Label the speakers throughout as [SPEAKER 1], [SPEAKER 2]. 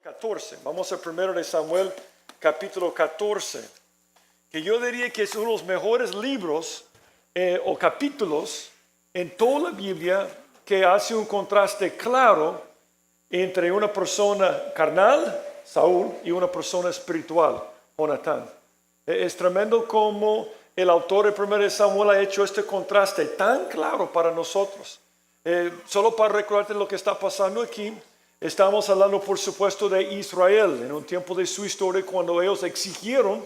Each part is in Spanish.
[SPEAKER 1] 14. Vamos a 1 de Samuel, capítulo 14, que yo diría que es uno de los mejores libros o capítulos en toda la Biblia que hace un contraste claro entre una persona carnal, Saúl, y una persona espiritual, Jonatán. Es tremendo como el autor de 1 de Samuel ha hecho este contraste tan claro para nosotros. Solo para recordarte lo que está pasando aquí, estamos hablando por supuesto de Israel, en un tiempo de su historia cuando ellos exigieron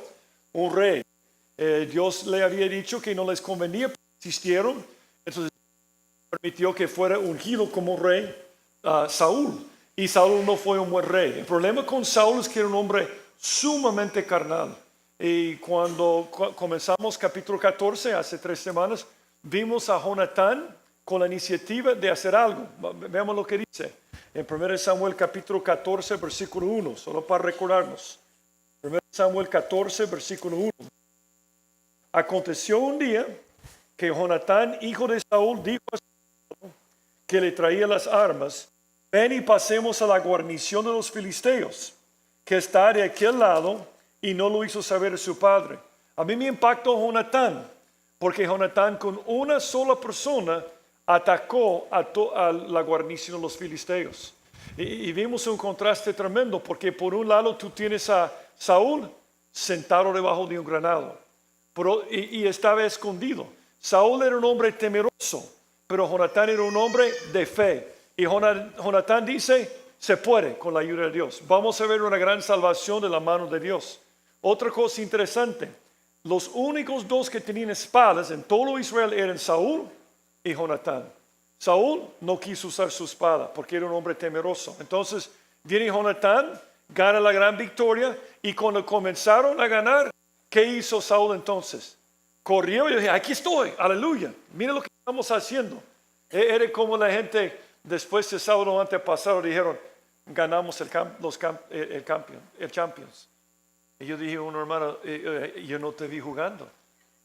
[SPEAKER 1] un rey. Dios le había dicho que no les convenía, insistieron, entonces permitió que fuera ungido como rey Saúl. Y Saúl no fue un buen rey. El problema con Saúl es que era un hombre sumamente carnal. Y cuando comenzamos capítulo 14, hace 3 semanas, vimos a Jonatán con la iniciativa de hacer algo. Veamos lo que dice en 1 Samuel capítulo 14, versículo 1, solo para recordarnos. 1 Samuel 14, versículo 1. Aconteció un día que Jonatán, hijo de Saúl, dijo a Saúl, que le traía las armas: ven y pasemos a la guarnición de los filisteos, que está de aquel lado, y no lo hizo saber a su padre. A mí me impactó Jonatán, porque Jonatán con una sola persona atacó a la guarnición de los filisteos. Y vimos un contraste tremendo, porque por un lado tú tienes a Saúl sentado debajo de un granado, y estaba escondido. Saúl era un hombre temeroso, pero Jonatán era un hombre de fe. Y Jonatán dice, se puede con la ayuda de Dios. Vamos a ver una gran salvación de la mano de Dios. Otra cosa interesante, los únicos dos que tenían espadas en todo Israel eran Saúl y Jonatán. Saúl no quiso usar su espada porque era un hombre temeroso. Entonces viene Jonatán, gana la gran victoria, y cuando comenzaron a ganar, ¿qué hizo Saúl entonces? Corrió y dije, aquí estoy, aleluya, mira lo que estamos haciendo. Era como la gente después de sábado antepasado dijeron, ganamos el Champions. Y yo dije a un hermano, yo no te vi jugando,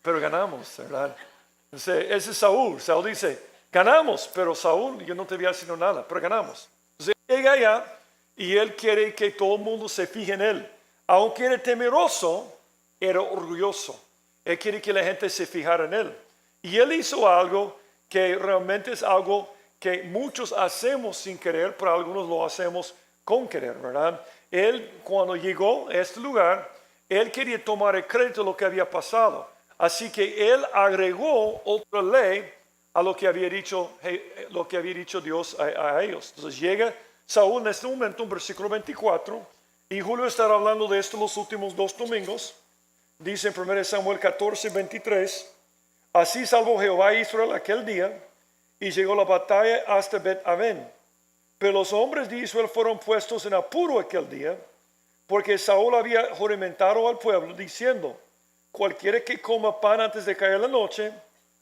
[SPEAKER 1] pero ganamos, ¿verdad? Entonces, ese es Saúl. Saúl dice, ganamos, pero Saúl, yo no te vi haciendo nada, pero ganamos. Entonces llega allá y él quiere que todo el mundo se fije en él. Aunque era temeroso, era orgulloso. Él quiere que la gente se fijara en él. Y él hizo algo que realmente es algo que muchos hacemos sin querer, pero algunos lo hacemos con querer, ¿verdad? Él, cuando llegó a este lugar, él quería tomar el crédito de lo que había pasado. Así que él agregó otra ley a lo que había dicho Dios a ellos. Entonces llega Saúl en este momento, en versículo 24, y Julio estará hablando de esto los últimos 2 domingos. Dice en 1 Samuel 14, 23, así salvó Jehová a Israel aquel día, y llegó la batalla hasta Bet-Aven. Pero los hombres de Israel fueron puestos en apuro aquel día, porque Saúl había juramentado al pueblo, diciendo, cualquiera que coma pan antes de caer la noche,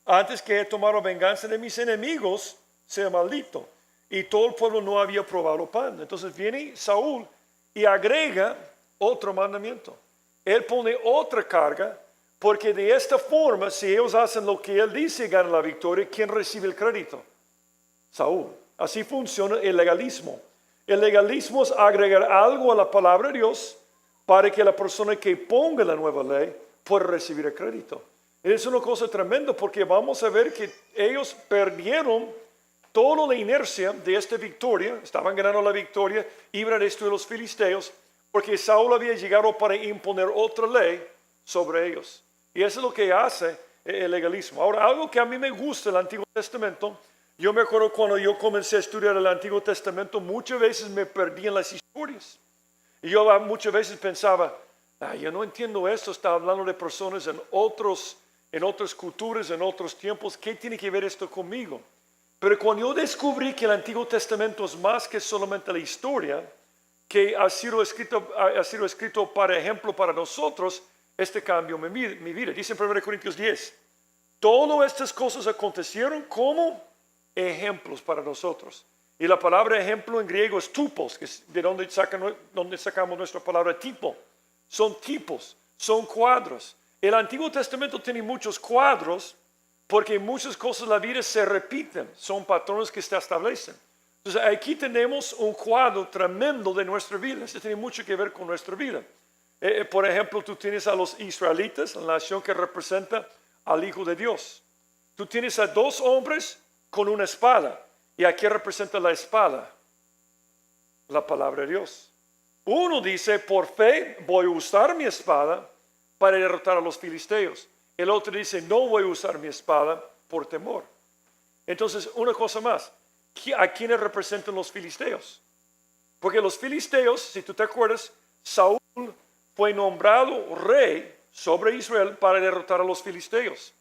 [SPEAKER 1] antes que he tomado venganza de mis enemigos, sea maldito. Y todo el pueblo no había probado pan. Entonces viene Saúl y agrega otro mandamiento. Él pone otra carga, porque de esta forma, si ellos hacen lo que él dice y ganan la victoria, ¿quién recibe el crédito? Saúl. Así funciona el legalismo. El legalismo es agregar algo a la palabra de Dios para que la persona que ponga la nueva ley pueda recibir el crédito. Es una cosa tremenda, porque vamos a ver que ellos perdieron toda la inercia de esta victoria. Estaban ganando la victoria, iban a destruir a los filisteos, porque Saúl había llegado para imponer otra ley sobre ellos. Y eso es lo que hace el legalismo. Ahora, algo que a mí me gusta del Antiguo Testamento, yo me acuerdo cuando yo comencé a estudiar el Antiguo Testamento, muchas veces me perdí en las historias. Y yo muchas veces pensaba, yo no entiendo esto, está hablando de personas en otras culturas, en otros tiempos, ¿qué tiene que ver esto conmigo? Pero cuando yo descubrí que el Antiguo Testamento es más que solamente la historia, que ha sido escrito para ejemplo para nosotros, este cambió mi vida. Dice en 1 Corintios 10, todas estas cosas acontecieron como ejemplos para nosotros. Y la palabra ejemplo en griego es tupos, que es de donde sacamos nuestra palabra tipo. Son tipos, son cuadros. El Antiguo Testamento tiene muchos cuadros porque muchas cosas de la vida se repiten, son patrones que se establecen. Entonces aquí tenemos un cuadro tremendo de nuestra vida. Esto tiene mucho que ver con nuestra vida. Por ejemplo, tú tienes a los israelitas, la nación que representa al Hijo de Dios. Tú tienes a dos hombres con una espada. ¿Y a qué representa la espada? La palabra de Dios. Uno dice, por fe voy a usar mi espada para derrotar a los filisteos. El otro dice, no voy a usar mi espada por temor. Entonces, una cosa más. ¿A quiénes representan los filisteos? Porque los filisteos, si tú te acuerdas, Saúl fue nombrado rey sobre Israel para derrotar a los filisteos.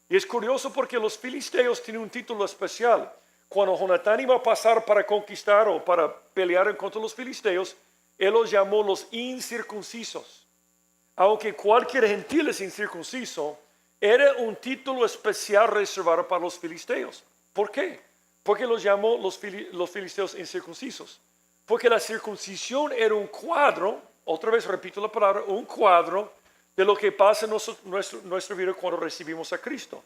[SPEAKER 1] Y es curioso porque los filisteos tienen un título especial. Cuando Jonatán iba a pasar para conquistar o para pelear contra los filisteos, él los llamó los incircuncisos. Aunque cualquier gentil es incircunciso, era un título especial reservado para los filisteos. ¿Por qué? Porque los llamó los filisteos incircuncisos. Porque la circuncisión era un cuadro, otra vez repito la palabra, un cuadro de lo que pasa en nuestra vida cuando recibimos a Cristo.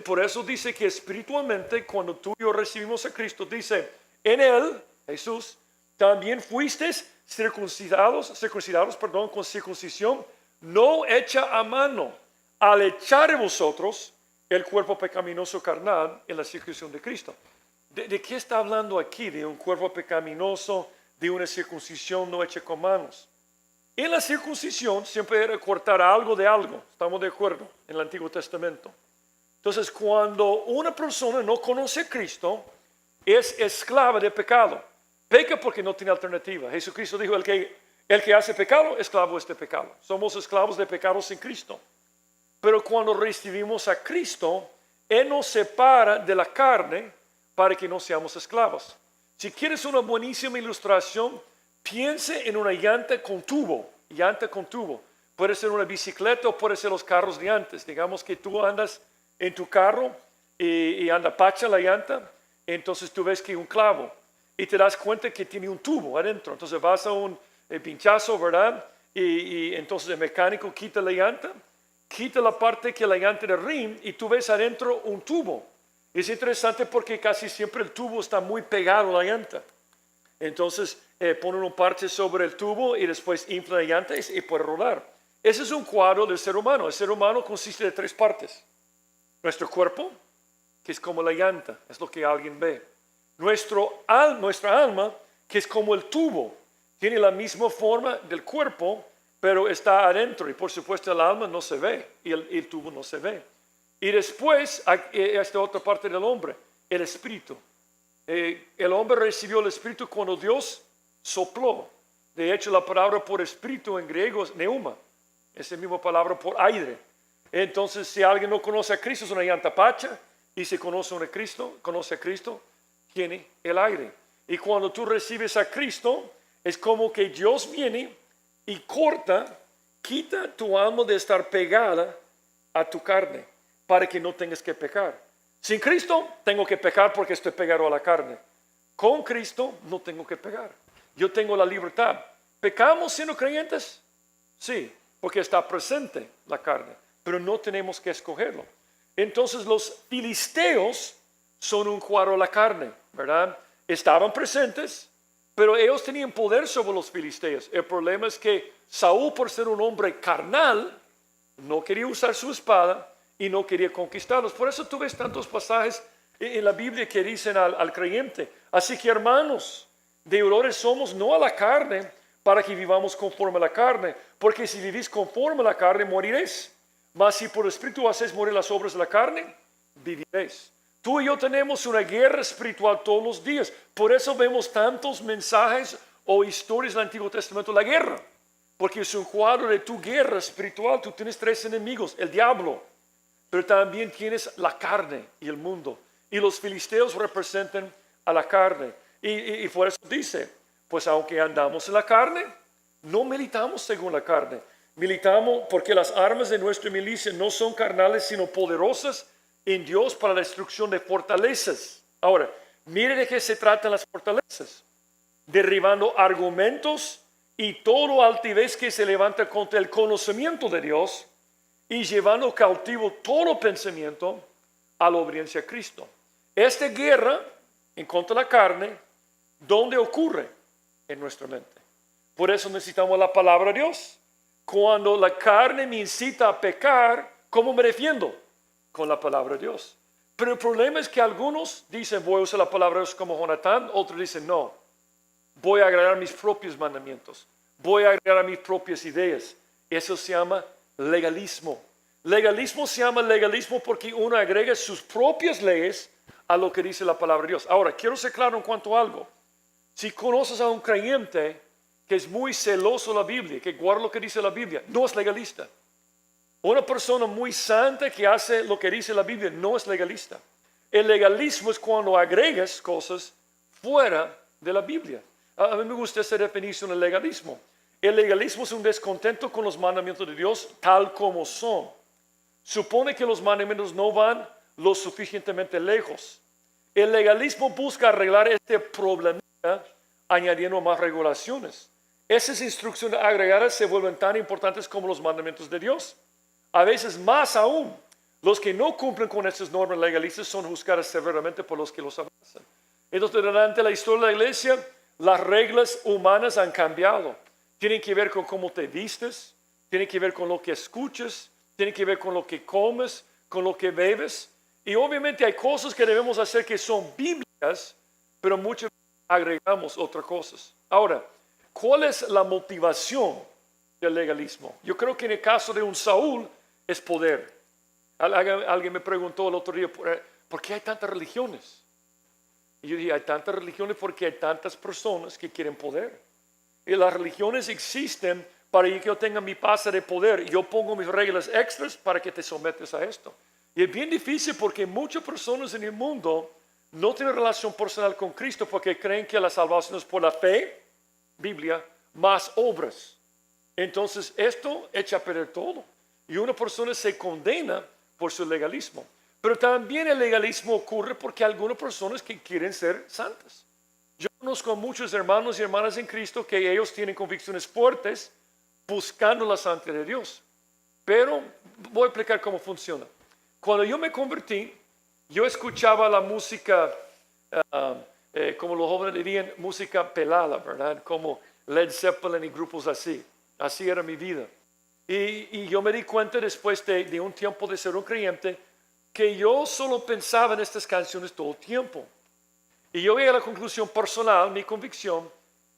[SPEAKER 1] Por eso dice que espiritualmente, cuando tú y yo recibimos a Cristo, dice, en Él, Jesús, también fuisteis circuncidados, con circuncisión no hecha a mano, al echar en vosotros el cuerpo pecaminoso carnal en la circuncisión de Cristo. ¿De qué está hablando aquí? De un cuerpo pecaminoso, de una circuncisión no hecha con manos. En la circuncisión siempre era cortar algo de algo, estamos de acuerdo, en el Antiguo Testamento. Entonces, cuando una persona no conoce a Cristo, es esclava de pecado. Peca porque no tiene alternativa. Jesucristo dijo, el que hace pecado, esclavo es de pecado. Somos esclavos de pecado sin Cristo. Pero cuando recibimos a Cristo, Él nos separa de la carne para que no seamos esclavos. Si quieres una buenísima ilustración, piense en una llanta con tubo. Puede ser una bicicleta o puede ser los carros de antes. Digamos que tú andas en tu carro y anda pacha la llanta, entonces tú ves que hay un clavo y te das cuenta que tiene un tubo adentro. Entonces vas a un pinchazo, ¿verdad? Y entonces el mecánico quita la llanta, quita la parte que la llanta del rim y tú ves adentro un tubo. Es interesante porque casi siempre el tubo está muy pegado a la llanta. Entonces ponen un parche sobre el tubo y después infla la llanta y puede rodar. Ese es un cuadro del ser humano. El ser humano consiste de tres partes. Nuestro cuerpo, que es como la llanta, es lo que alguien ve. Nuestra alma, que es como el tubo, tiene la misma forma del cuerpo, pero está adentro. Y por supuesto el alma no se ve y el tubo no se ve. Y después, esta otra parte del hombre, el espíritu. El hombre recibió el espíritu cuando Dios sopló. De hecho, la palabra por espíritu en griego es neuma. Es la misma palabra por aire. Entonces, si alguien no conoce a Cristo, es una llanta pacha. Y si conoce a Cristo, tiene el aire. Y cuando tú recibes a Cristo, es como que Dios viene y quita tu alma de estar pegada a tu carne, para que no tengas que pecar. Sin Cristo, tengo que pecar porque estoy pegado a la carne. Con Cristo, no tengo que pecar. Yo tengo la libertad. ¿Pecamos siendo creyentes? Sí, porque está presente la carne, pero no tenemos que escogerlo. Entonces los filisteos son un cuadro de la carne, ¿verdad? Estaban presentes, pero ellos tenían poder sobre los filisteos. El problema es que Saúl, por ser un hombre carnal, no quería usar su espada y no quería conquistarlos. Por eso tú ves tantos pasajes en la Biblia que dicen al creyente, así que hermanos, deudores somos no a la carne, para que vivamos conforme a la carne, porque si vivís conforme a la carne, moriréis. Mas si por el Espíritu hacéis morir las obras de la carne, viviréis. Tú y yo tenemos una guerra espiritual todos los días. Por eso vemos tantos mensajes o historias del Antiguo Testamento de la guerra. Porque es un cuadro de tu guerra espiritual. Tú tienes tres enemigos, el diablo, pero también tienes la carne y el mundo. Y los filisteos representan a la carne. Y por eso dice, pues aunque andamos en la carne, no militamos según la carne. Militamos porque las armas de nuestra milicia no son carnales, sino poderosas en Dios para la destrucción de fortalezas. Ahora, mire de qué se tratan las fortalezas. Derribando argumentos y todo altivez que se levanta contra el conocimiento de Dios y llevando cautivo todo pensamiento a la obediencia a Cristo. Esta guerra en contra de la carne ¿Dónde ocurre? En nuestra mente. Por eso necesitamos la palabra de Dios. Cuando la carne me incita a pecar, ¿cómo me defiendo? Con la palabra de Dios. Pero el problema es que algunos dicen, voy a usar la palabra de Dios como Jonatán, otros dicen, no, voy a agregar mis propios mandamientos, voy a agregar mis propias ideas. Eso se llama legalismo. Legalismo se llama legalismo porque uno agrega sus propias leyes a lo que dice la palabra de Dios. Ahora, quiero ser claro en cuanto a algo. Si conoces a un creyente que es muy celoso de la Biblia, que guarda lo que dice la Biblia, no es legalista. Una persona muy santa que hace lo que dice la Biblia no es legalista. El legalismo es cuando agregas cosas fuera de la Biblia. A mí me gusta esa definición del legalismo. El legalismo es un descontento con los mandamientos de Dios tal como son. Supone que los mandamientos no van lo suficientemente lejos. El legalismo busca arreglar este problema añadiendo más regulaciones. Esas instrucciones agregadas se vuelven tan importantes como los mandamientos de Dios. A veces más aún, los que no cumplen con estas normas legalistas son juzgados severamente por los que los abrazan. Entonces, durante la historia de la iglesia, las reglas humanas han cambiado. Tienen que ver con cómo te vistes, tienen que ver con lo que escuchas, tienen que ver con lo que comes, con lo que bebes. Y obviamente hay cosas que debemos hacer que son bíblicas, pero muchas veces agregamos otras cosas. Ahora, ¿cuál es la motivación del legalismo? Yo creo que en el caso de un Saúl es poder. Alguien me preguntó el otro día, ¿por qué hay tantas religiones? Y yo dije, hay tantas religiones porque hay tantas personas que quieren poder. Y las religiones existen para que yo tenga mi pase de poder. Yo pongo mis reglas extras para que te sometes a esto. Y es bien difícil porque muchas personas en el mundo no tienen relación personal con Cristo porque creen que la salvación es por la fe, Biblia, más obras. Entonces esto echa a perder todo. Y una persona se condena por su legalismo. Pero también el legalismo ocurre porque hay algunas personas que quieren ser santas. Yo conozco a muchos hermanos y hermanas en Cristo que ellos tienen convicciones fuertes buscando la santidad de Dios. Pero voy a explicar cómo funciona. Cuando yo me convertí, yo escuchaba la música, como los jóvenes dirían, música pelada, ¿verdad? Como Led Zeppelin y grupos así. Así era mi vida. Y yo me di cuenta después de un tiempo de ser un creyente que yo solo pensaba en estas canciones todo el tiempo. Y yo llegué a la conclusión personal, mi convicción,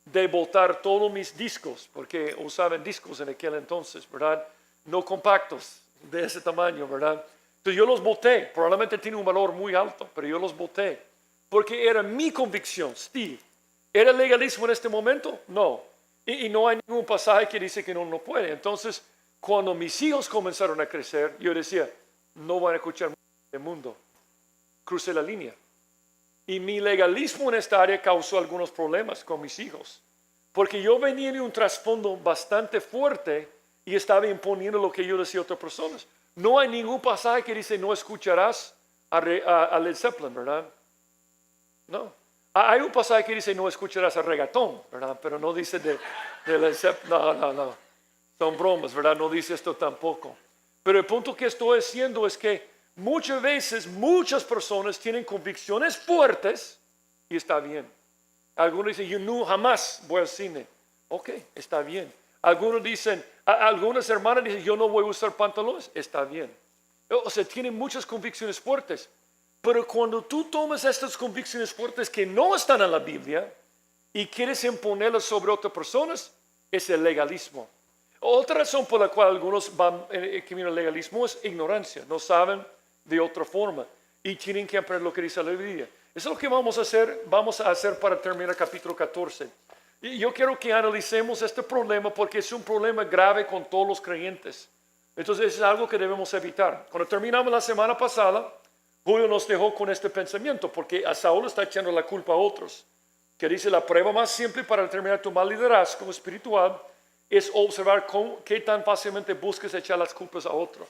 [SPEAKER 1] de botar todos mis discos, porque usaban discos en aquel entonces, ¿verdad? No compactos de ese tamaño, ¿verdad? Entonces yo los boté, probablemente tiene un valor muy alto, pero yo los boté, porque era mi convicción, Steve. ¿Era legalismo en este momento? No. Y no hay ningún pasaje que dice que no puede. Entonces, cuando mis hijos comenzaron a crecer, yo decía, no van a escuchar el mundo. Crucé la línea. Y mi legalismo en esta área causó algunos problemas con mis hijos. Porque yo venía de un trasfondo bastante fuerte y estaba imponiendo lo que yo decía a otras personas. No hay ningún pasaje que dice no escucharás a Led Zeppelin, ¿verdad? No. Hay un pasaje que dice no escucharás a reggaetón, ¿verdad? Pero no dice de Led Zeppelin. No. Son bromas, ¿verdad? No dice esto tampoco. Pero el punto que estoy haciendo es que muchas veces muchas personas tienen convicciones fuertes y está bien. Algunos dicen, yo no jamás voy al cine. Ok, está bien. Algunos dicen, algunas hermanas dicen, yo no voy a usar pantalones. Está bien. O sea, tienen muchas convicciones fuertes. Pero cuando tú tomas estas convicciones fuertes que no están en la Biblia y quieres imponerlas sobre otras personas, es el legalismo. Otra razón por la cual algunos van en el camino del legalismo es ignorancia. No saben de otra forma y tienen que aprender lo que dice la Biblia. Eso es lo que vamos a hacer para terminar el capítulo 14. Y yo quiero que analicemos este problema porque es un problema grave con todos los creyentes. Entonces es algo que debemos evitar. Cuando terminamos la semana pasada, Julio nos dejó con este pensamiento porque a Saúl está echando la culpa a otros. Que dice la prueba más simple para determinar tu mal liderazgo espiritual es observar qué tan fácilmente buscas echar las culpas a otros.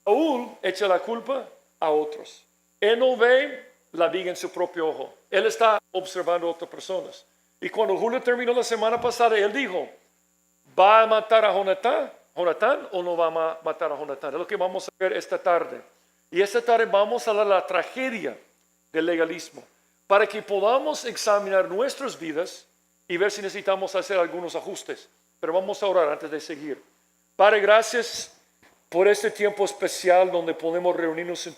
[SPEAKER 1] Saúl echa la culpa a otros. Él no ve la viga en su propio ojo. Él está observando a otras personas. Y cuando Julio terminó la semana pasada, él dijo, ¿va a matar a Jonatán o no va a matar a Jonatán? Es lo que vamos a ver esta tarde. Y esta tarde vamos a hablar de la tragedia del legalismo. para que podamos examinar nuestras vidas y ver si necesitamos hacer algunos ajustes. Pero vamos a orar antes de seguir. Padre, gracias por este tiempo especial donde podemos reunirnos,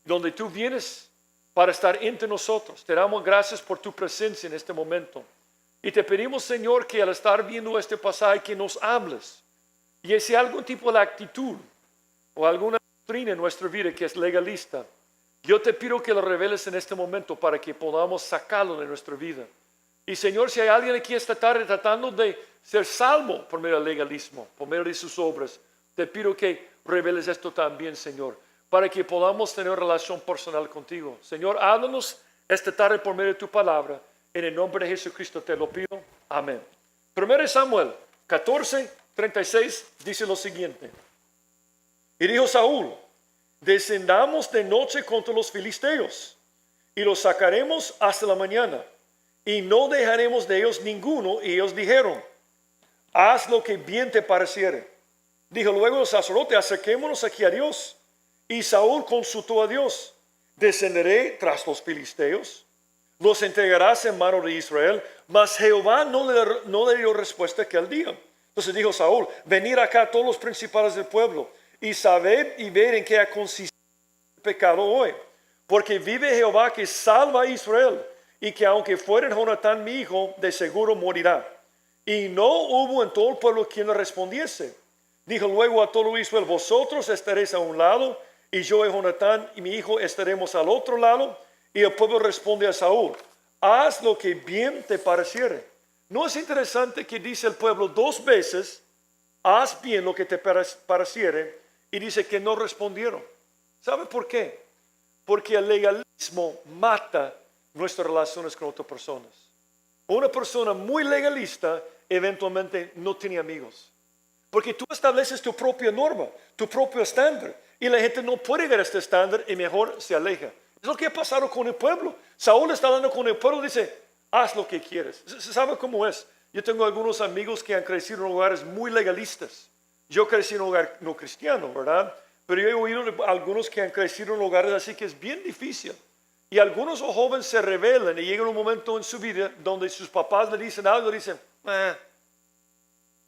[SPEAKER 1] donde tú vienes para estar entre nosotros. Te damos gracias por tu presencia en este momento. Y te pedimos, Señor, que al estar viendo este pasaje, que nos hables. Y si hay algún tipo de actitud o alguna doctrina en nuestra vida que es legalista, yo te pido que lo reveles en este momento para que podamos sacarlo de nuestra vida. Y Señor, si hay alguien aquí esta tarde tratando de ser salvo por medio del legalismo, por medio de sus obras, te pido que reveles esto también, Señor, para que podamos tener relación personal contigo. Señor, háblanos esta tarde por medio de tu palabra. En el nombre de Jesucristo te lo pido. Amén. 1 Samuel 14:36 dice lo siguiente. Y dijo Saúl: descendamos de noche contra los filisteos y los sacaremos hasta la mañana, y no dejaremos de ellos ninguno. Y ellos dijeron: haz lo que bien te pareciere. Dijo luego el sacerdote: acerquémonos aquí a Dios. Y Saúl consultó a Dios: descenderé tras los filisteos, los entregarás en mano de Israel. Mas Jehová no le dio respuesta aquel día. Entonces dijo Saúl: venid acá todos los principales del pueblo, y sabed y ver en qué ha consistido el pecado hoy. Porque vive Jehová que salva a Israel, y que aunque fuera Jonatán mi hijo, de seguro morirá. Y no hubo en todo el pueblo quien le respondiese. Dijo luego a todo Israel: vosotros estaréis a un lado, y yo y Jonatán y mi hijo estaremos al otro lado. Y el pueblo responde a Saúl: haz lo que bien te pareciere. ¿No es interesante que dice el pueblo 2 veces: haz bien lo que te pareciere? Y dice que no respondieron. ¿Sabe por qué? Porque el legalismo mata nuestras relaciones con otras personas. Una persona muy legalista eventualmente no tiene amigos. Porque tú estableces tu propia norma, tu propio estándar. Y la gente no puede ver este estándar y mejor se aleja. Es lo que ha pasado con el pueblo. Saúl está hablando con el pueblo y dice: haz lo que quieres. ¿Sabe cómo es? Yo tengo algunos amigos que han crecido en lugares muy legalistas. Yo crecí en un hogar no cristiano, ¿verdad? Pero yo he oído de algunos que han crecido en lugares así que es bien difícil. Y algunos jóvenes se rebelan y llegan un momento en su vida donde sus papás le dicen algo y dicen: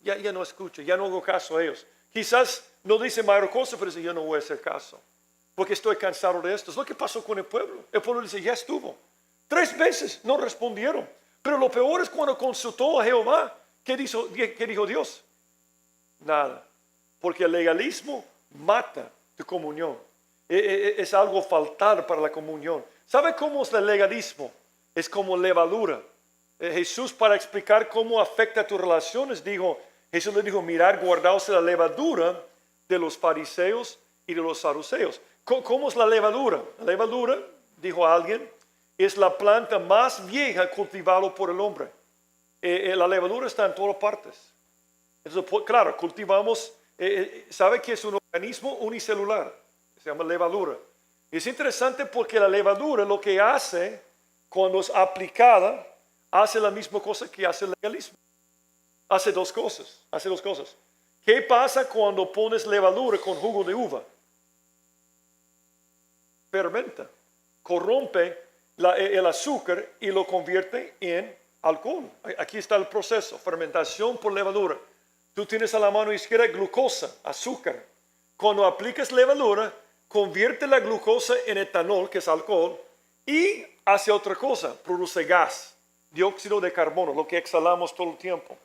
[SPEAKER 1] ya no escucho, ya no hago caso a ellos. Quizás no dicen mayor cosa, pero dicen: yo no voy a hacer caso, porque estoy cansado de esto. Es lo que pasó con el pueblo. El pueblo dice: ya estuvo. 3 veces no respondieron. Pero lo peor es cuando consultó a Jehová. ¿Qué dijo Dios? Nada. Porque el legalismo mata tu comunión. Es algo fatal para la comunión. ¿Sabe cómo es el legalismo? Es como levadura. Jesús, para explicar cómo afecta a tus relaciones, Jesús le dijo: mirad, guardaos de la levadura de los fariseos y de los saduceos. ¿Cómo es la levadura? La levadura, dijo alguien, es la planta más vieja cultivada por el hombre. La levadura está en todas partes. Entonces, claro, cultivamos, ¿sabe que es un organismo unicelular? Se llama levadura. Es interesante porque la levadura lo que hace, cuando es aplicada, hace la misma cosa que hace el legalismo. Hace dos cosas. ¿Qué pasa cuando pones levadura con jugo de uva? Fermenta, corrompe el azúcar y lo convierte en alcohol. Aquí está el proceso: fermentación por levadura. Tú tienes a la mano izquierda glucosa, azúcar. Cuando aplicas levadura, convierte la glucosa en etanol, que es alcohol, y hace otra cosa: produce gas, dióxido de carbono, lo que exhalamos todo el tiempo.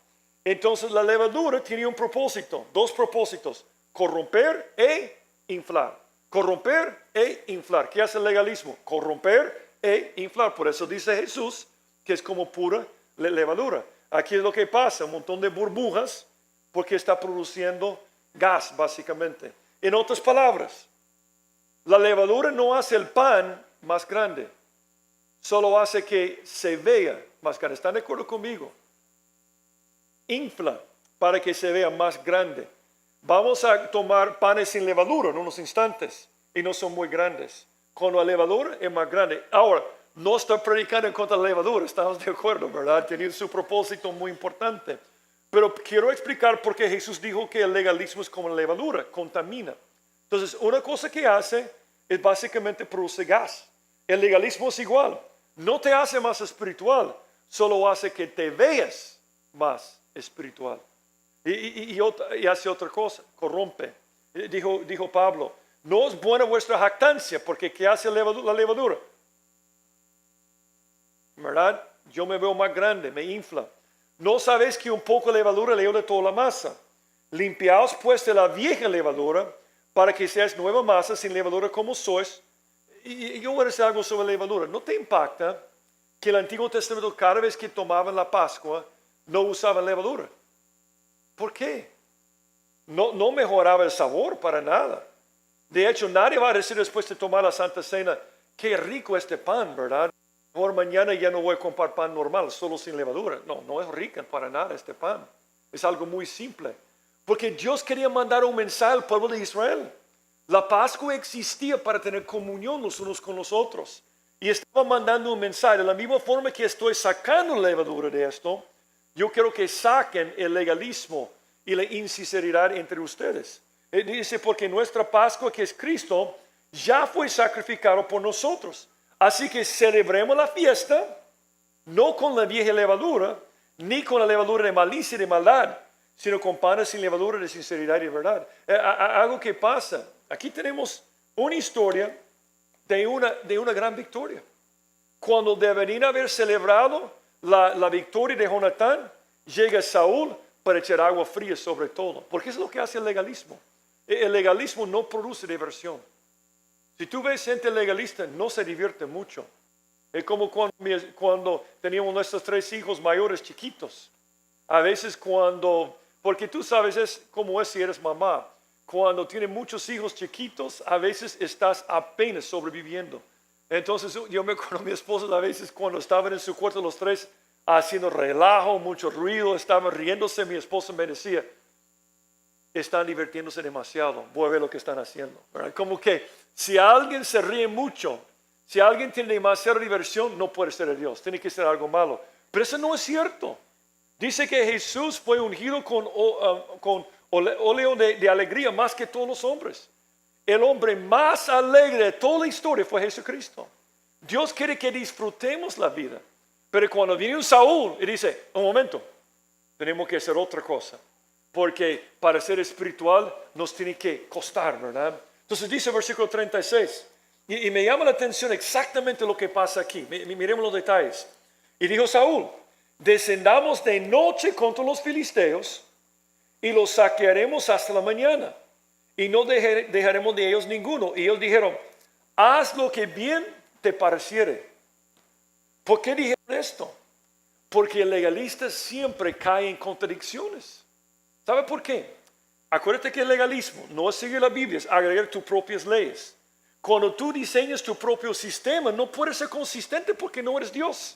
[SPEAKER 1] Entonces la levadura tiene un propósito, 2 propósitos: corromper e inflar. Corromper e inflar. ¿Qué hace el legalismo? Corromper e inflar. Por eso dice Jesús que es como pura levadura. Aquí es lo que pasa: un montón de burbujas, porque está produciendo gas, básicamente. En otras palabras, la levadura no hace el pan más grande, solo hace que se vea más grande. ¿Están de acuerdo conmigo? Infla para que se vea más grande. Vamos a tomar panes sin levadura en unos instantes y no son muy grandes. Con la levadura es más grande. Ahora, no estoy predicando en contra de la levadura, estamos de acuerdo, ¿verdad? Tiene su propósito muy importante. Pero quiero explicar por qué Jesús dijo que el legalismo es como la levadura, contamina. Entonces, una cosa que hace es básicamente produce gas. El legalismo es igual. No te hace más espiritual, solo hace que te veas más espiritual. Y hace otra cosa, corrompe. Dijo Pablo, no es buena vuestra jactancia, porque ¿qué hace la levadura? ¿Verdad? Yo me veo más grande, me infla. ¿No sabéis que un poco de levadura leuda toda la masa? Limpiaos pues de la vieja levadura, para que seáis nueva masa sin levadura como sois. Y yo voy a decir algo sobre levadura. ¿No te impacta que el Antiguo Testamento cada vez que tomaban la Pascua no usaban levadura? ¿Por qué? No mejoraba el sabor para nada. De hecho, nadie va a decir después de tomar la Santa Cena, qué rico este pan, ¿verdad? Por mañana ya no voy a comprar pan normal, solo sin levadura. No es rico para nada este pan. Es algo muy simple. Porque Dios quería mandar un mensaje al pueblo de Israel. La Pascua existía para tener comunión los unos con los otros. Y estaba mandando un mensaje. De la misma forma que estoy sacando la levadura de esto, yo quiero que saquen el legalismo y la insinceridad entre ustedes. Dice, porque nuestra Pascua, que es Cristo, ya fue sacrificado por nosotros. Así que celebremos la fiesta, no con la vieja levadura, ni con la levadura de malicia y de maldad, sino con panes sin levadura de sinceridad y verdad. Algo que pasa, aquí tenemos una historia de una gran victoria. Cuando deberían haber celebrado la victoria de Jonatán, llega Saúl para echar agua fría sobre todo. Porque es lo que hace el legalismo. El legalismo no produce diversión. Si tú ves gente legalista, no se divierte mucho. Es como cuando teníamos nuestros 3 hijos mayores chiquitos. A veces porque tú sabes cómo es si eres mamá. Cuando tienes muchos hijos chiquitos, a veces estás apenas sobreviviendo. Entonces yo me acuerdo de mi esposa a veces cuando estaban en su cuarto los 3 haciendo relajo, mucho ruido, estaban riéndose. Mi esposa me decía, están divirtiéndose demasiado, voy a ver lo que están haciendo, ¿verdad? Como que si alguien se ríe mucho, si alguien tiene demasiada diversión, no puede ser de Dios, tiene que ser algo malo. Pero eso no es cierto. Dice que Jesús fue ungido con óleo de alegría más que todos los hombres. El hombre más alegre de toda la historia fue Jesucristo. Dios quiere que disfrutemos la vida. Pero cuando viene un Saúl y dice, un momento, tenemos que hacer otra cosa. Porque para ser espiritual nos tiene que costar, ¿verdad? Entonces dice el versículo 36. Y me llama la atención exactamente lo que pasa aquí. Miremos los detalles. Y dijo Saúl, descendamos de noche contra los filisteos y los saquearemos hasta la mañana. Y no dejaremos de ellos ninguno. Y ellos dijeron, haz lo que bien te pareciere. ¿Por qué dijeron esto? Porque el legalista siempre cae en contradicciones. ¿Sabe por qué? Acuérdate que el legalismo no es seguir la Biblia, es agregar tus propias leyes. Cuando tú diseñas tu propio sistema, no puedes ser consistente porque no eres Dios.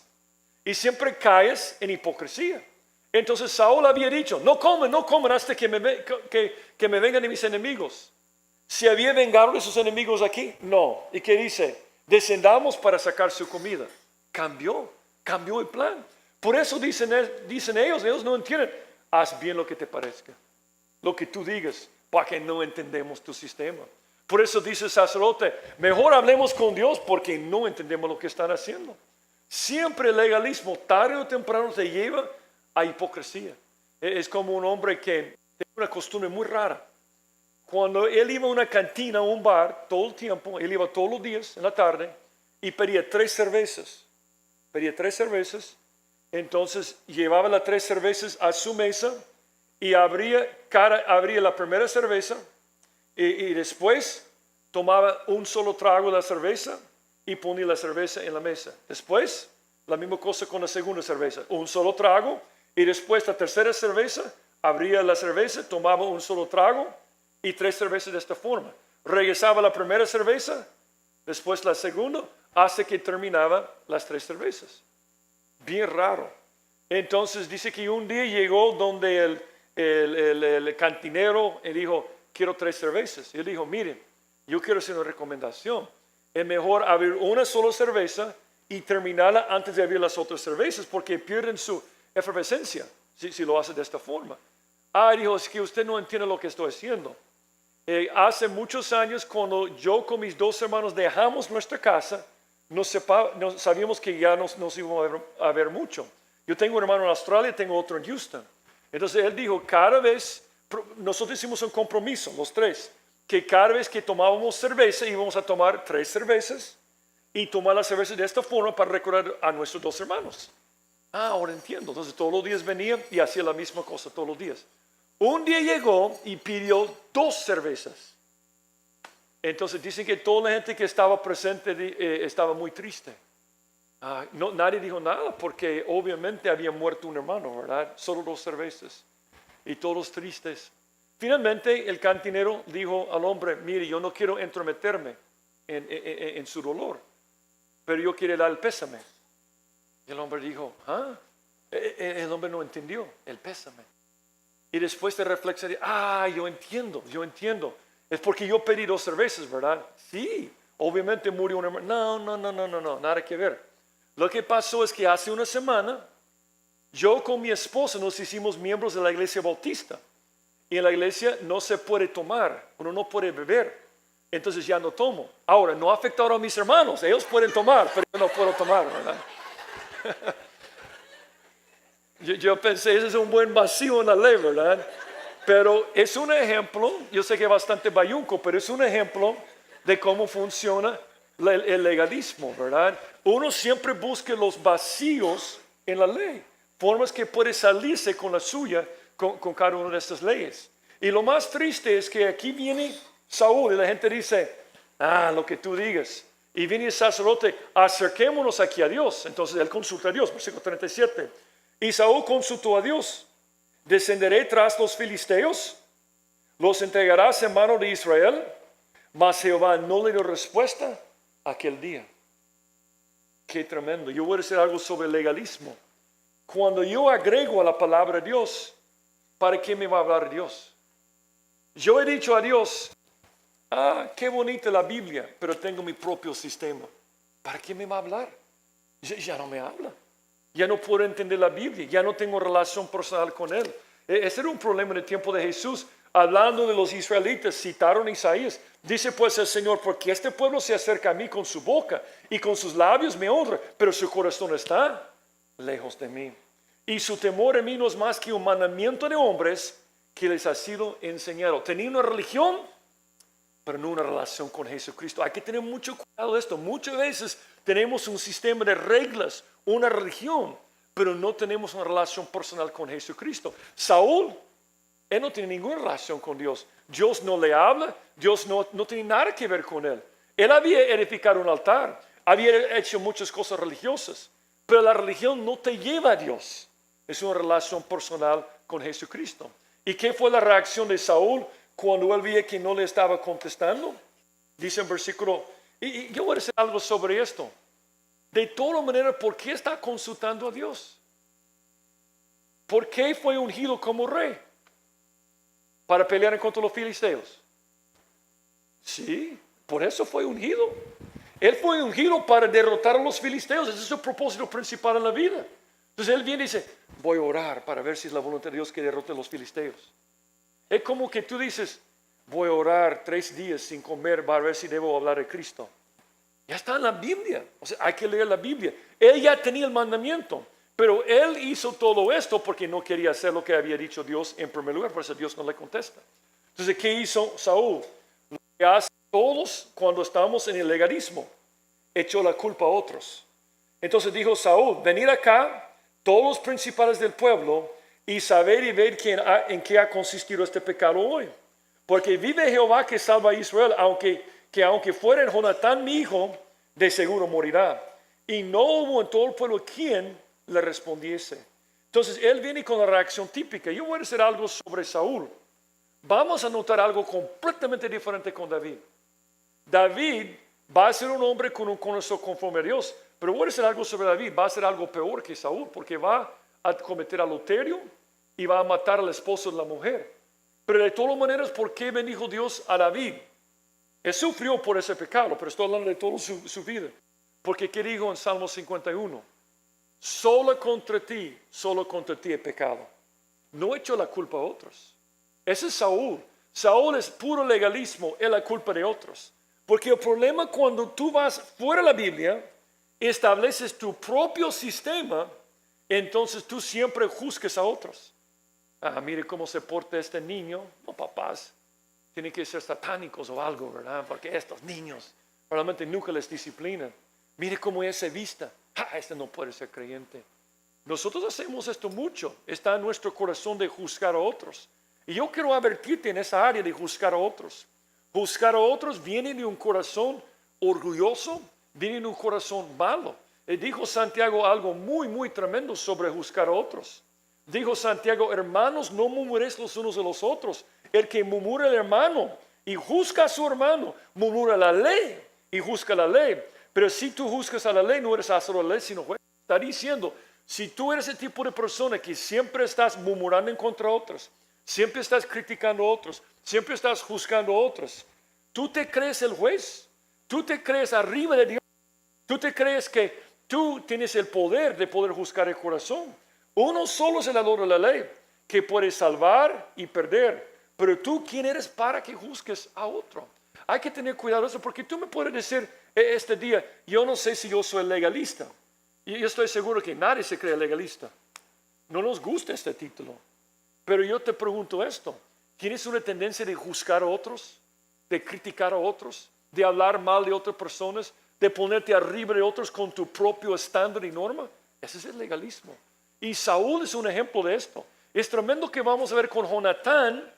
[SPEAKER 1] Y siempre caes en hipocresía. Entonces Saúl había dicho, no comen hasta que me vengan mis enemigos. ¿Se había vengado de sus enemigos aquí? No. ¿Y qué dice? Descendamos para sacar su comida. Cambió el plan. Por eso dicen ellos no entienden. Haz bien lo que te parezca, lo que tú digas, para que no entendemos tu sistema. Por eso dice el sacerdote, mejor hablemos con Dios porque no entendemos lo que están haciendo. Siempre el legalismo, tarde o temprano, te lleva a hipocresía. Es como un hombre que tiene una costumbre muy rara. Cuando él iba a una cantina, a un bar, todo el tiempo, él iba todos los días en la tarde y pedía 3 cervezas. Entonces llevaba las 3 cervezas a su mesa y abría la primera cerveza y después tomaba un solo trago de la cerveza y ponía la cerveza en la mesa. Después, la misma cosa con la segunda cerveza, un solo trago y después la tercera cerveza, abría la cerveza, tomaba un solo trago y 3 cervezas de esta forma. Regresaba la primera cerveza, después la segunda, hasta que terminaba las 3 cervezas. Bien raro. Entonces dice que un día llegó donde el cantinero y dijo, quiero 3 cervezas. Y él dijo, miren, yo quiero hacer una recomendación. Es mejor abrir una sola cerveza y terminarla antes de abrir las otras cervezas porque pierden su efervescencia si lo hace de esta forma. Dijo, es que usted no entiende lo que estoy haciendo. Hace muchos años cuando yo con mis 2 hermanos dejamos nuestra casa, no sabíamos que ya nos íbamos a ver mucho. Yo tengo un hermano en Australia, tengo otro en Houston. Entonces él dijo, cada vez, nosotros hicimos un compromiso, los tres, que cada vez que tomábamos cerveza íbamos a tomar 3 cervezas y tomar la cerveza de esta forma para recordar a nuestros 2 hermanos. Ahora entiendo. Entonces todos los días venía y hacía la misma cosa todos los días. Un día llegó y pidió 2 cervezas. Entonces dicen que toda la gente que estaba presente estaba muy triste. Nadie dijo nada porque obviamente había muerto un hermano, ¿verdad? Solo 2 cervezas. Y todos tristes. Finalmente el cantinero dijo al hombre, mire, yo no quiero entrometerme en su dolor, pero yo quiero dar el pésame. Y el hombre dijo, el hombre no entendió el pésame. Y después de reflexionar, yo entiendo. Es porque yo pedí 2 cervezas, ¿verdad? Sí, obviamente murió un hermano. No, nada que ver. Lo que pasó es que hace una semana, yo con mi esposa nos hicimos miembros de la iglesia bautista. Y en la iglesia no se puede tomar, uno no puede beber. Entonces ya no tomo. Ahora, no afectaron a mis hermanos, ellos pueden tomar, pero yo no puedo tomar, ¿verdad? Yo pensé, ese es un buen vacío en la ley, ¿verdad? Pero es un ejemplo, yo sé que es bastante bayunco, pero es un ejemplo de cómo funciona el legalismo, ¿verdad? Uno siempre busca los vacíos en la ley, formas que puede salirse con la suya, con cada una de estas leyes. Y lo más triste es que aquí viene Saúl y la gente dice, lo que tú digas. Y viene el sacerdote, acerquémonos aquí a Dios. Entonces él consulta a Dios, versículo 37. Y Saúl consultó a Dios. Descenderé tras los filisteos, los entregarás en mano de Israel. Mas Jehová no le dio respuesta aquel día. Qué tremendo. Yo voy a decir algo sobre el legalismo. Cuando yo agrego a la palabra de Dios, ¿para qué me va a hablar Dios? Yo he dicho a Dios, qué bonita la Biblia, pero tengo mi propio sistema. ¿Para qué me va a hablar? Ya no me habla. Ya no puedo entender la Biblia, ya no tengo relación personal con Él. Ese era un problema en el tiempo de Jesús. Hablando de los israelitas, citaron a Isaías. Dice pues el Señor, porque este pueblo se acerca a mí con su boca y con sus labios me honra, pero su corazón está lejos de mí. Y su temor en mí no es más que un mandamiento de hombres que les ha sido enseñado. Tenía una religión, pero no una relación con Jesucristo. Hay que tener mucho cuidado de esto. Muchas veces tenemos un sistema de reglas, una religión, pero no tenemos una relación personal con Jesucristo. Saúl, él no tiene ninguna relación con Dios. Dios no le habla, Dios no tiene nada que ver con él. Él había edificado un altar, había hecho muchas cosas religiosas, pero la religión no te lleva a Dios. Es una relación personal con Jesucristo. ¿Y qué fue la reacción de Saúl cuando él veía que no le estaba contestando? Dice en versículo, y yo voy a decir algo sobre esto. De todas maneras, ¿por qué está consultando a Dios? ¿Por qué fue ungido como rey? ¿Para pelear contra los filisteos? Sí, por eso fue ungido. Él fue ungido para derrotar a los filisteos. Ese es su propósito principal en la vida. Entonces él viene y dice, voy a orar para ver si es la voluntad de Dios que derrote a los filisteos. Es como que tú dices, voy a orar 3 días sin comer para ver si debo hablar de Cristo. Ya está en la Biblia. O sea, hay que leer la Biblia. Él ya tenía el mandamiento, pero él hizo todo esto porque no quería hacer lo que había dicho Dios en primer lugar, por eso Dios no le contesta. Entonces, ¿qué hizo Saúl? Lo que hacen todos cuando estamos en el legalismo, echó la culpa a otros. Entonces dijo Saúl, venid acá, todos los principales del pueblo, y saber y ver en qué ha consistido este pecado hoy. Porque vive Jehová que salva a Israel, aunque fuera Jonatán mi hijo, de seguro morirá. Y no hubo en todo el pueblo quien le respondiese. Entonces él viene con la reacción típica. Yo voy a decir algo sobre Saúl. Vamos a notar algo completamente diferente con David. David va a ser un hombre con un corazón conforme a Dios. Pero voy a decir algo sobre David. Va a ser algo peor que Saúl, porque va a cometer adulterio y va a matar al esposo de la mujer. Pero de todas maneras, ¿por qué bendijo Dios a David? Él sufrió por ese pecado, pero estoy hablando de toda su vida. Porque ¿qué dijo en Salmo 51? Solo contra ti he pecado. No echo la culpa a otros. Ese es Saúl. Saúl es puro legalismo, es la culpa de otros. Porque el problema cuando tú vas fuera de la Biblia estableces tu propio sistema, entonces tú siempre juzgues a otros. Mire cómo se porta este niño. No, papás, tienen que ser satánicos o algo, ¿verdad? Porque estos niños realmente nunca les disciplinan. Mire cómo ella se vista. Este no puede ser creyente. Nosotros hacemos esto mucho. Está en nuestro corazón de juzgar a otros. Y yo quiero advertirte en esa área de juzgar a otros. Juzgar a otros viene de un corazón orgulloso, viene de un corazón malo. Dijo Santiago algo muy tremendo sobre juzgar a otros. Dijo Santiago, hermanos, no murmuréis los unos de los otros. El que murmura al hermano y juzga a su hermano, murmura la ley y juzga la ley. Pero si tú juzgas a la ley, no eres hacedor de la ley, sino juez. Está diciendo, si tú eres el tipo de persona que siempre estás murmurando en contra de otros, siempre estás criticando a otros, siempre estás juzgando a otros, tú te crees el juez, tú te crees arriba de Dios, tú te crees que tú tienes el poder de poder juzgar el corazón. Uno solo es el dador de la ley, que puede salvar y perder. Pero tú, ¿quién eres para que juzgues a otro? Hay que tener cuidado de eso, porque tú me puedes decir este día, yo no sé si yo soy legalista. Y yo estoy seguro que nadie se cree legalista. No nos gusta este título. Pero yo te pregunto esto, ¿tienes una tendencia de juzgar a otros? ¿De criticar a otros? ¿De hablar mal de otras personas? ¿De ponerte arriba de otros con tu propio estándar y norma? Ese es el legalismo. Y Saúl es un ejemplo de esto. Es tremendo que vamos a ver con Jonatán,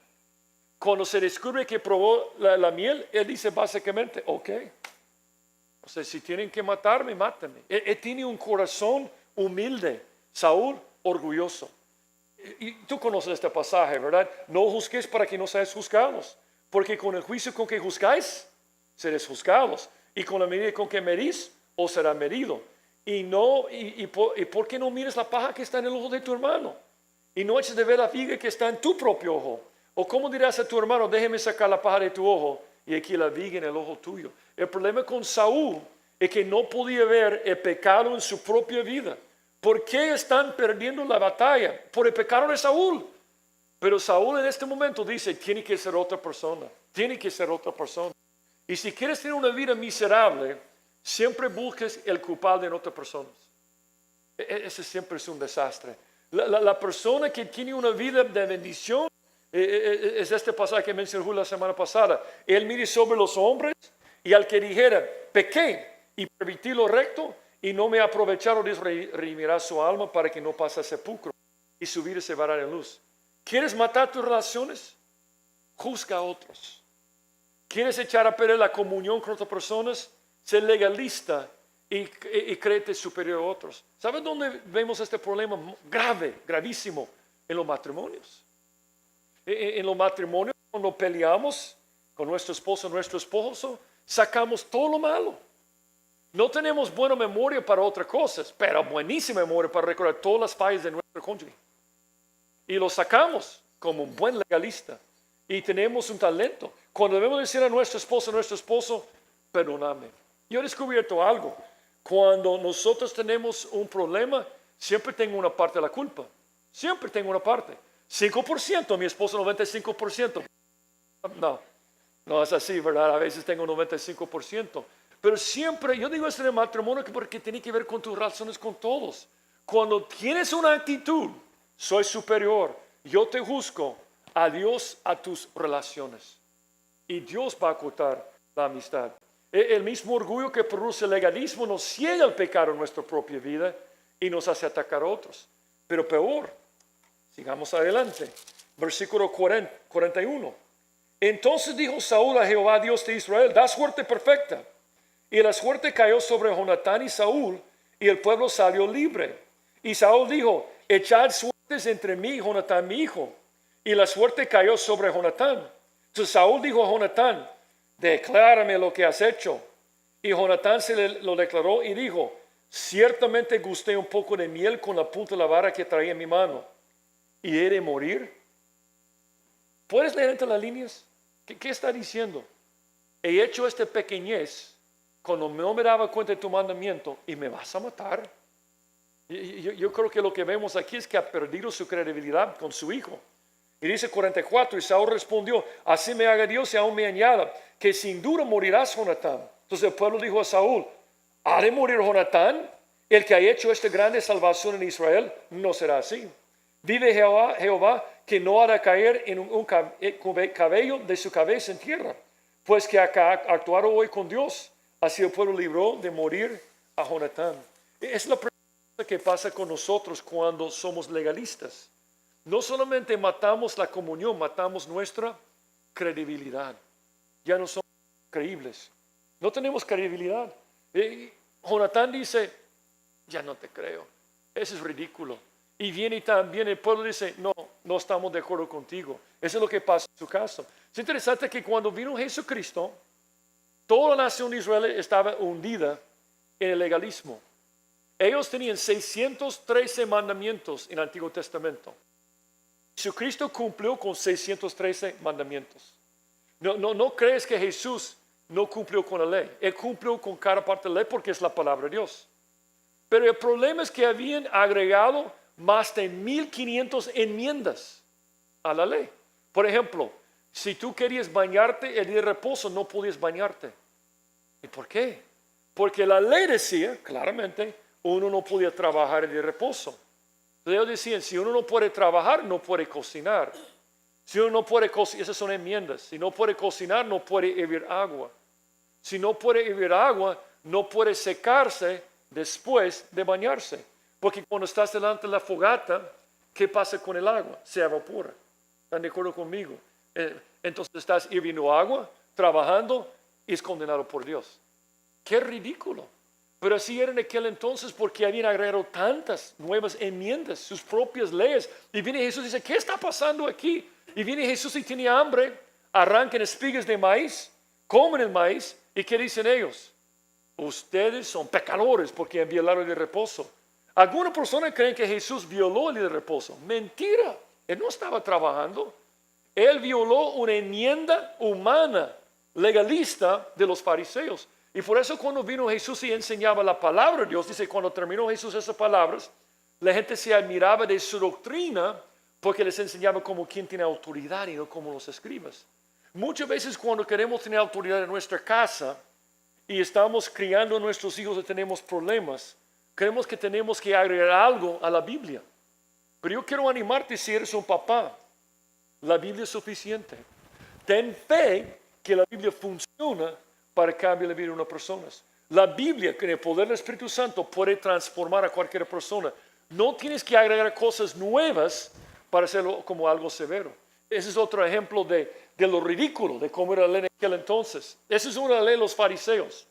[SPEAKER 1] cuando se descubre que probó la miel, él dice básicamente, ok, o sea, si tienen que matarme, mátenme. Él tiene un corazón humilde, Saúl orgulloso. Y tú conoces este pasaje, ¿verdad? No juzguéis para que no seáis juzgados, porque con el juicio con que juzgáis, seréis juzgados, y con la medida con que medís, os será medido. ¿Y por qué no miras la paja que está en el ojo de tu hermano? Y no eches de ver la viga que está en tu propio ojo. O cómo dirás a tu hermano, déjeme sacar la paja de tu ojo y aquí la viga en el ojo tuyo. El problema con Saúl es que no podía ver el pecado en su propia vida. ¿Por qué están perdiendo la batalla? Por el pecado de Saúl. Pero Saúl en este momento dice, tiene que ser otra persona. Tiene que ser otra persona. Y si quieres tener una vida miserable, siempre busques el culpable en otras personas. Ese siempre es un desastre. La persona que tiene una vida de bendición, es este pasaje que mencionó la semana pasada. Él mire sobre los hombres y al que dijera, pequé y permití lo recto y no me aprovecharon, Dios redimirá su alma para que no pase a sepulcro y su vida se verá en luz. ¿Quieres matar tus relaciones? Juzga a otros. ¿Quieres echar a perder la comunión con otras personas? Sé legalista y créete superior a otros. ¿Sabes dónde vemos este problema gravísimo? En los matrimonios. En los matrimonios, cuando peleamos con nuestro esposo, sacamos todo lo malo. No tenemos buena memoria para otras cosas, pero buenísima memoria para recordar todas las fallas de nuestro cónyuge. Y lo sacamos como un buen legalista. Y tenemos un talento. Cuando debemos decir a nuestro esposo, perdóname. Yo he descubierto algo. Cuando nosotros tenemos un problema, siempre tengo una parte de la culpa. Siempre tengo una parte. 5%, mi esposo 95%. No es así, ¿verdad? A veces tengo 95%. Pero siempre, yo digo esto en el matrimonio porque tiene que ver con tus relaciones con todos. Cuando tienes una actitud, soy superior, yo te juzgo, adiós a tus relaciones. Y Dios va a cortar la amistad. El mismo orgullo que produce el legalismo nos ciega el pecado en nuestra propia vida y nos hace atacar a otros. Pero peor, sigamos adelante. Versículo 41. Entonces dijo Saúl a Jehová, Dios de Israel, da suerte perfecta. Y la suerte cayó sobre Jonatán y Saúl, y el pueblo salió libre. Y Saúl dijo, echad suertes entre mí y Jonatán mi hijo. Y la suerte cayó sobre Jonatán. Entonces Saúl dijo a Jonatán, declárame lo que has hecho. Y Jonatán lo declaró y dijo, ciertamente gusté un poco de miel con la punta de la vara que traía en mi mano. ¿Y he de morir? ¿Puedes leer entre las líneas? ¿Qué está diciendo? He hecho esta pequeñez cuando no me daba cuenta de tu mandamiento y me vas a matar. Yo creo que lo que vemos aquí es que ha perdido su credibilidad con su hijo. Y dice 44, y Saúl respondió, así me haga Dios y aún me añada, que sin duda morirás, Jonatán. Entonces el pueblo dijo a Saúl, ¿Ha de morir Jonatán, el que ha hecho esta grande salvación en Israel? No será así. Vive Jehová, que no ha de caer en un cabello de su cabeza en tierra, pues que acá actuaron hoy con Dios, así el pueblo libró de morir a Jonatán. Es la pregunta que pasa con nosotros cuando somos legalistas. No solamente matamos la comunión, matamos nuestra credibilidad. Ya no somos creíbles. No tenemos credibilidad. Jonatán dice, ya no te creo. Eso es ridículo. Y viene también el pueblo dice, no, no estamos de acuerdo contigo. Eso es lo que pasa en su caso. Es interesante que cuando vino Jesucristo, toda la nación de Israel estaba hundida en el legalismo. Ellos tenían 613 mandamientos en el Antiguo Testamento. Jesucristo cumplió con 613 mandamientos. No crees que Jesús no cumplió con la ley. Él cumplió con cada parte de la ley porque es la palabra de Dios. Pero el problema es que habían agregado más de 1500 enmiendas a la ley. Por ejemplo, si tú querías bañarte el día de reposo, no podías bañarte. ¿Y por qué? Porque la ley decía claramente, uno no podía trabajar el día de reposo. Entonces ellos decían, si uno no puede trabajar, no puede cocinar. Si uno no puede cocinar, esas son enmiendas. Si no puede cocinar, no puede hervir agua. Si no puede hervir agua, no puede secarse después de bañarse. Porque cuando estás delante de la fogata, ¿qué pasa con el agua? Se evapora. ¿Están de acuerdo conmigo? Entonces estás hirviendo agua, trabajando y es condenado por Dios. ¡Qué ridículo! Pero así era en aquel entonces porque habían agregado tantas nuevas enmiendas, sus propias leyes. Y viene Jesús y dice, ¿qué está pasando aquí? Y viene Jesús y tiene hambre, arrancan espigas de maíz, comen el maíz. ¿Y qué dicen ellos? Ustedes son pecadores porque han violado el día de reposo. Algunas personas creen que Jesús violó el día de reposo. Mentira, Él no estaba trabajando. Él violó una enmienda humana, legalista de los fariseos. Y por eso cuando vino Jesús y enseñaba la palabra de Dios, dice, cuando terminó Jesús esas palabras, la gente se admiraba de su doctrina porque les enseñaba como quien tiene autoridad y no como los escribas. Muchas veces cuando queremos tener autoridad en nuestra casa y estamos criando a nuestros hijos y tenemos problemas, creemos que tenemos que agregar algo a la Biblia. Pero yo quiero animarte si eres un papá. La Biblia es suficiente. Ten fe que la Biblia funciona para cambiar la vida de una persona. La Biblia, con el poder del Espíritu Santo, puede transformar a cualquier persona. No tienes que agregar cosas nuevas para hacerlo como algo severo. Ese es otro ejemplo de lo ridículo, de cómo era la ley en aquel entonces. Esa es una ley de los fariseos.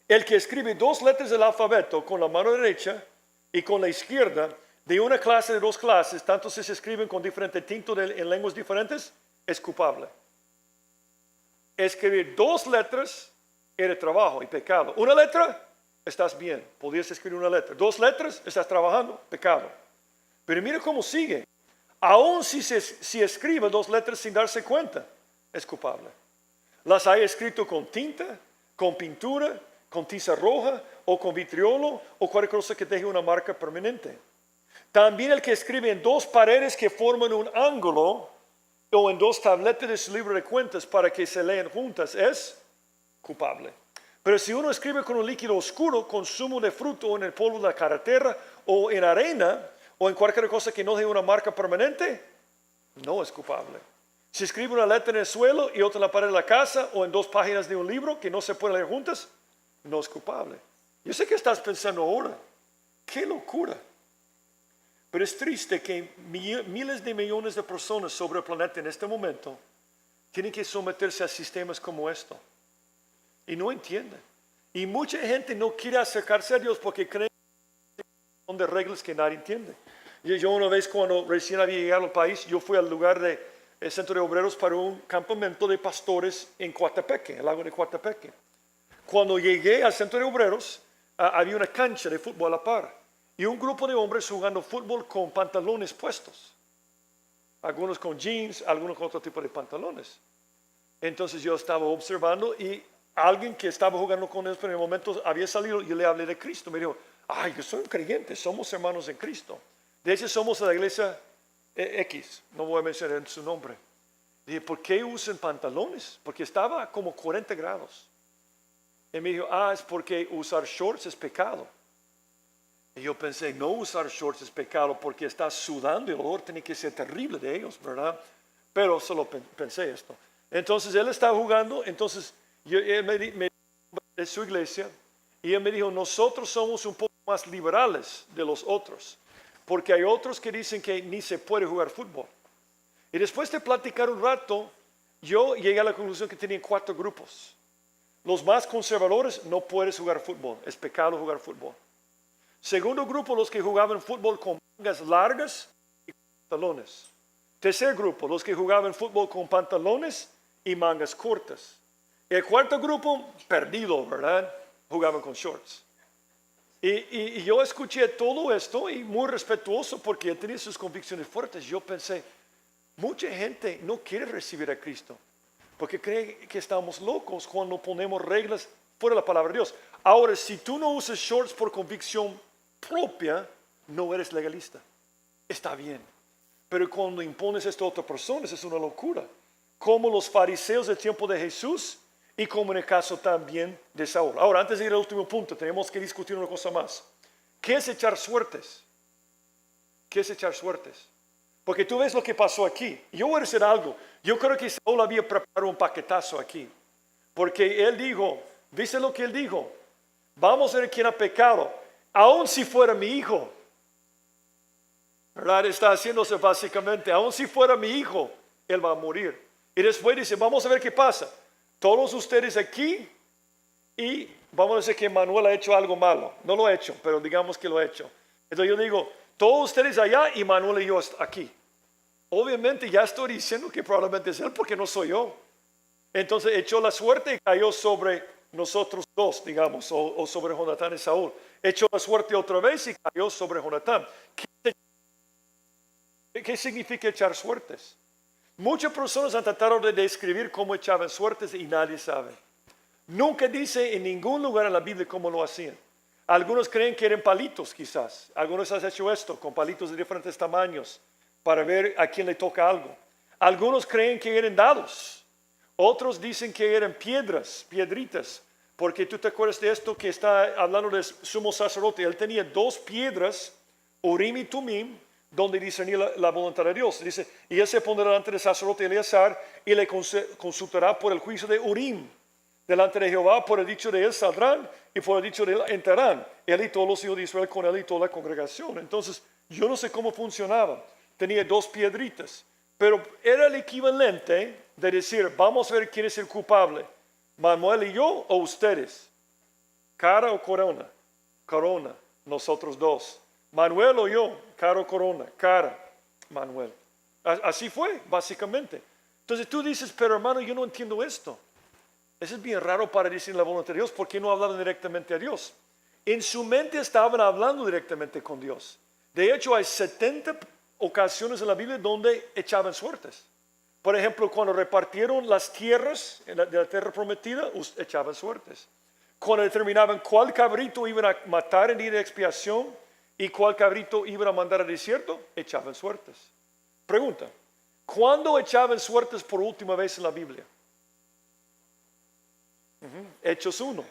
[SPEAKER 1] El que escribe dos letras del alfabeto con la mano derecha y con la izquierda, de una clase de dos clases, tanto si se escriben con diferente tinto en lenguas diferentes, es culpable. Escribir dos letras era trabajo y pecado. Una letra, estás bien, podías escribir una letra. Dos letras, estás trabajando, pecado. Pero mira cómo sigue. Aún si escribe dos letras sin darse cuenta, es culpable. Las hay escrito con tinta, con pintura, con tiza roja o con vitriolo o cualquier cosa que deje una marca permanente. También el que escribe en dos paredes que forman un ángulo o en dos tabletas de su libro de cuentas para que se lean juntas es culpable. Pero si uno escribe con un líquido oscuro, con zumo de fruto o en el polvo de la carretera o en arena o en cualquier cosa que no deje una marca permanente, no es culpable. Si escribe una letra en el suelo y otra en la pared de la casa o en dos páginas de un libro que no se pueden leer juntas, no es culpable. Yo sé que estás pensando ahora, qué locura. Pero es triste que miles de millones de personas sobre el planeta en este momento tienen que someterse a sistemas como esto. Y no entienden. Y mucha gente no quiere acercarse a Dios porque creen que son de reglas que nadie entiende. Yo una vez cuando recién había llegado al país, yo fui al lugar del Centro de Obreros para un campamento de pastores en Coatepeque, el lago de Coatepeque. Cuando llegué al Centro de Obreros, había una cancha de fútbol a la par. Y un grupo de hombres jugando fútbol con pantalones puestos. Algunos con jeans, algunos con otro tipo de pantalones. Entonces yo estaba observando y alguien que estaba jugando con ellos en el momento había salido y yo le hablé de Cristo. Me dijo, ay, yo soy un creyente, somos hermanos en Cristo. De hecho somos de la iglesia X, no voy a mencionar su nombre. Dije, ¿por qué usan pantalones? Porque estaba como 40 grados. Y me dijo, es porque usar shorts es pecado. Y yo pensé, no usar shorts es pecado porque estás sudando y el olor tiene que ser terrible de ellos, ¿verdad? Pero solo pensé esto. Entonces él estaba jugando, entonces él me dijo de su iglesia y él me dijo, nosotros somos un poco más liberales de los otros, porque hay otros que dicen que ni se puede jugar fútbol. Y después de platicar un rato, yo llegué a la conclusión que tenían 4 grupos. Los más conservadores, no puedes jugar fútbol, es pecado jugar fútbol. Segundo grupo, los que jugaban fútbol con mangas largas y pantalones. Tercer grupo, los que jugaban fútbol con pantalones y mangas cortas. El cuarto grupo, perdido, ¿verdad? Jugaban con shorts. Y yo escuché todo esto y muy respetuoso porque él tenía sus convicciones fuertes. Yo pensé, mucha gente no quiere recibir a Cristo porque cree que estamos locos cuando ponemos reglas fuera de la palabra de Dios. Ahora, si tú no usas shorts por convicción propia, no eres legalista. Está bien. Pero cuando impones esto a otras personas es una locura. Como los fariseos del tiempo de Jesús y como en el caso también de Saúl. Ahora, antes de ir al último punto, tenemos que discutir una cosa más. ¿Qué es echar suertes? ¿Qué es echar suertes? Porque tú ves lo que pasó aquí. Yo voy a decir algo. Yo creo que Saúl había preparado un paquetazo aquí. Porque él dijo, ¿viste lo que él dijo? Vamos a ver quién ha pecado. Aun si fuera mi hijo. ¿Verdad? Está haciéndose básicamente, aun si fuera mi hijo, él va a morir. Y después dice, vamos a ver qué pasa. Todos ustedes aquí y vamos a decir que Manuel ha hecho algo malo. No lo ha hecho, pero digamos que lo ha hecho. Entonces yo digo, todos ustedes allá y Manuel y yo aquí. Obviamente ya estoy diciendo que probablemente es él porque no soy yo. Entonces echó la suerte y cayó sobre nosotros dos, digamos, o sobre Jonatán y Saúl. Echó la suerte otra vez y cayó sobre Jonatán. ¿Qué significa echar suertes? Muchas personas han tratado de describir cómo echaban suertes y nadie sabe. Nunca dice en ningún lugar en la Biblia cómo lo hacían. Algunos creen que eran palitos quizás. Algunos han hecho esto con palitos de diferentes tamaños para ver a quién le toca algo. Algunos creen que eran dados. Otros dicen que eran piedritas. Porque tú te acuerdas de esto que está hablando del sumo sacerdote. Él tenía 2 piedras, Urim y Tumim, donde discernía la voluntad de Dios. Dice, y él se pondrá delante del sacerdote Eleazar y le consultará por el juicio de Urim. Delante de Jehová, por el dicho de él saldrán y por el dicho de él entrarán. Él y todos los hijos de Israel con él y toda la congregación. Entonces, yo no sé cómo funcionaba. Tenía 2 piedritas. Pero era el equivalente de decir, vamos a ver quién es el culpable. Manuel y yo o ustedes. Cara o corona. Corona, nosotros dos. Manuel o yo, cara o corona. Cara, Manuel. Así fue, básicamente. Entonces tú dices, pero hermano, yo no entiendo esto. Eso es bien raro para decir la voluntad de Dios, porque no hablaban directamente a Dios. En su mente estaban hablando directamente con Dios. De hecho, hay 70 ocasiones en la Biblia donde echaban suertes. Por ejemplo, cuando repartieron las tierras de la tierra prometida, echaban suertes. Cuando determinaban cuál cabrito iban a matar en día de expiación y cuál cabrito iban a mandar al desierto, echaban suertes. Pregunta, ¿cuándo echaban suertes por última vez en la Biblia? Hechos 1.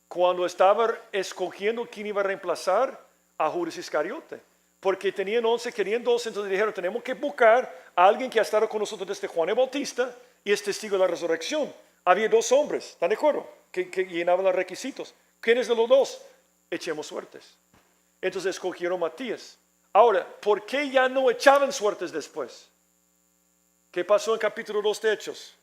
[SPEAKER 1] Cuando estaban escogiendo quién iba a reemplazar a Judas Iscariote. Porque tenían 11, querían 12, entonces dijeron, tenemos que buscar a alguien que ha estado con nosotros desde Juan el Bautista y es testigo de la resurrección. Había 2 hombres, ¿están de acuerdo? Que llenaban los requisitos. ¿Quiénes de los 2? Echemos suertes. Entonces escogieron Matías. Ahora, ¿por qué ya no echaban suertes después? ¿Qué pasó en capítulo 2 de Hechos?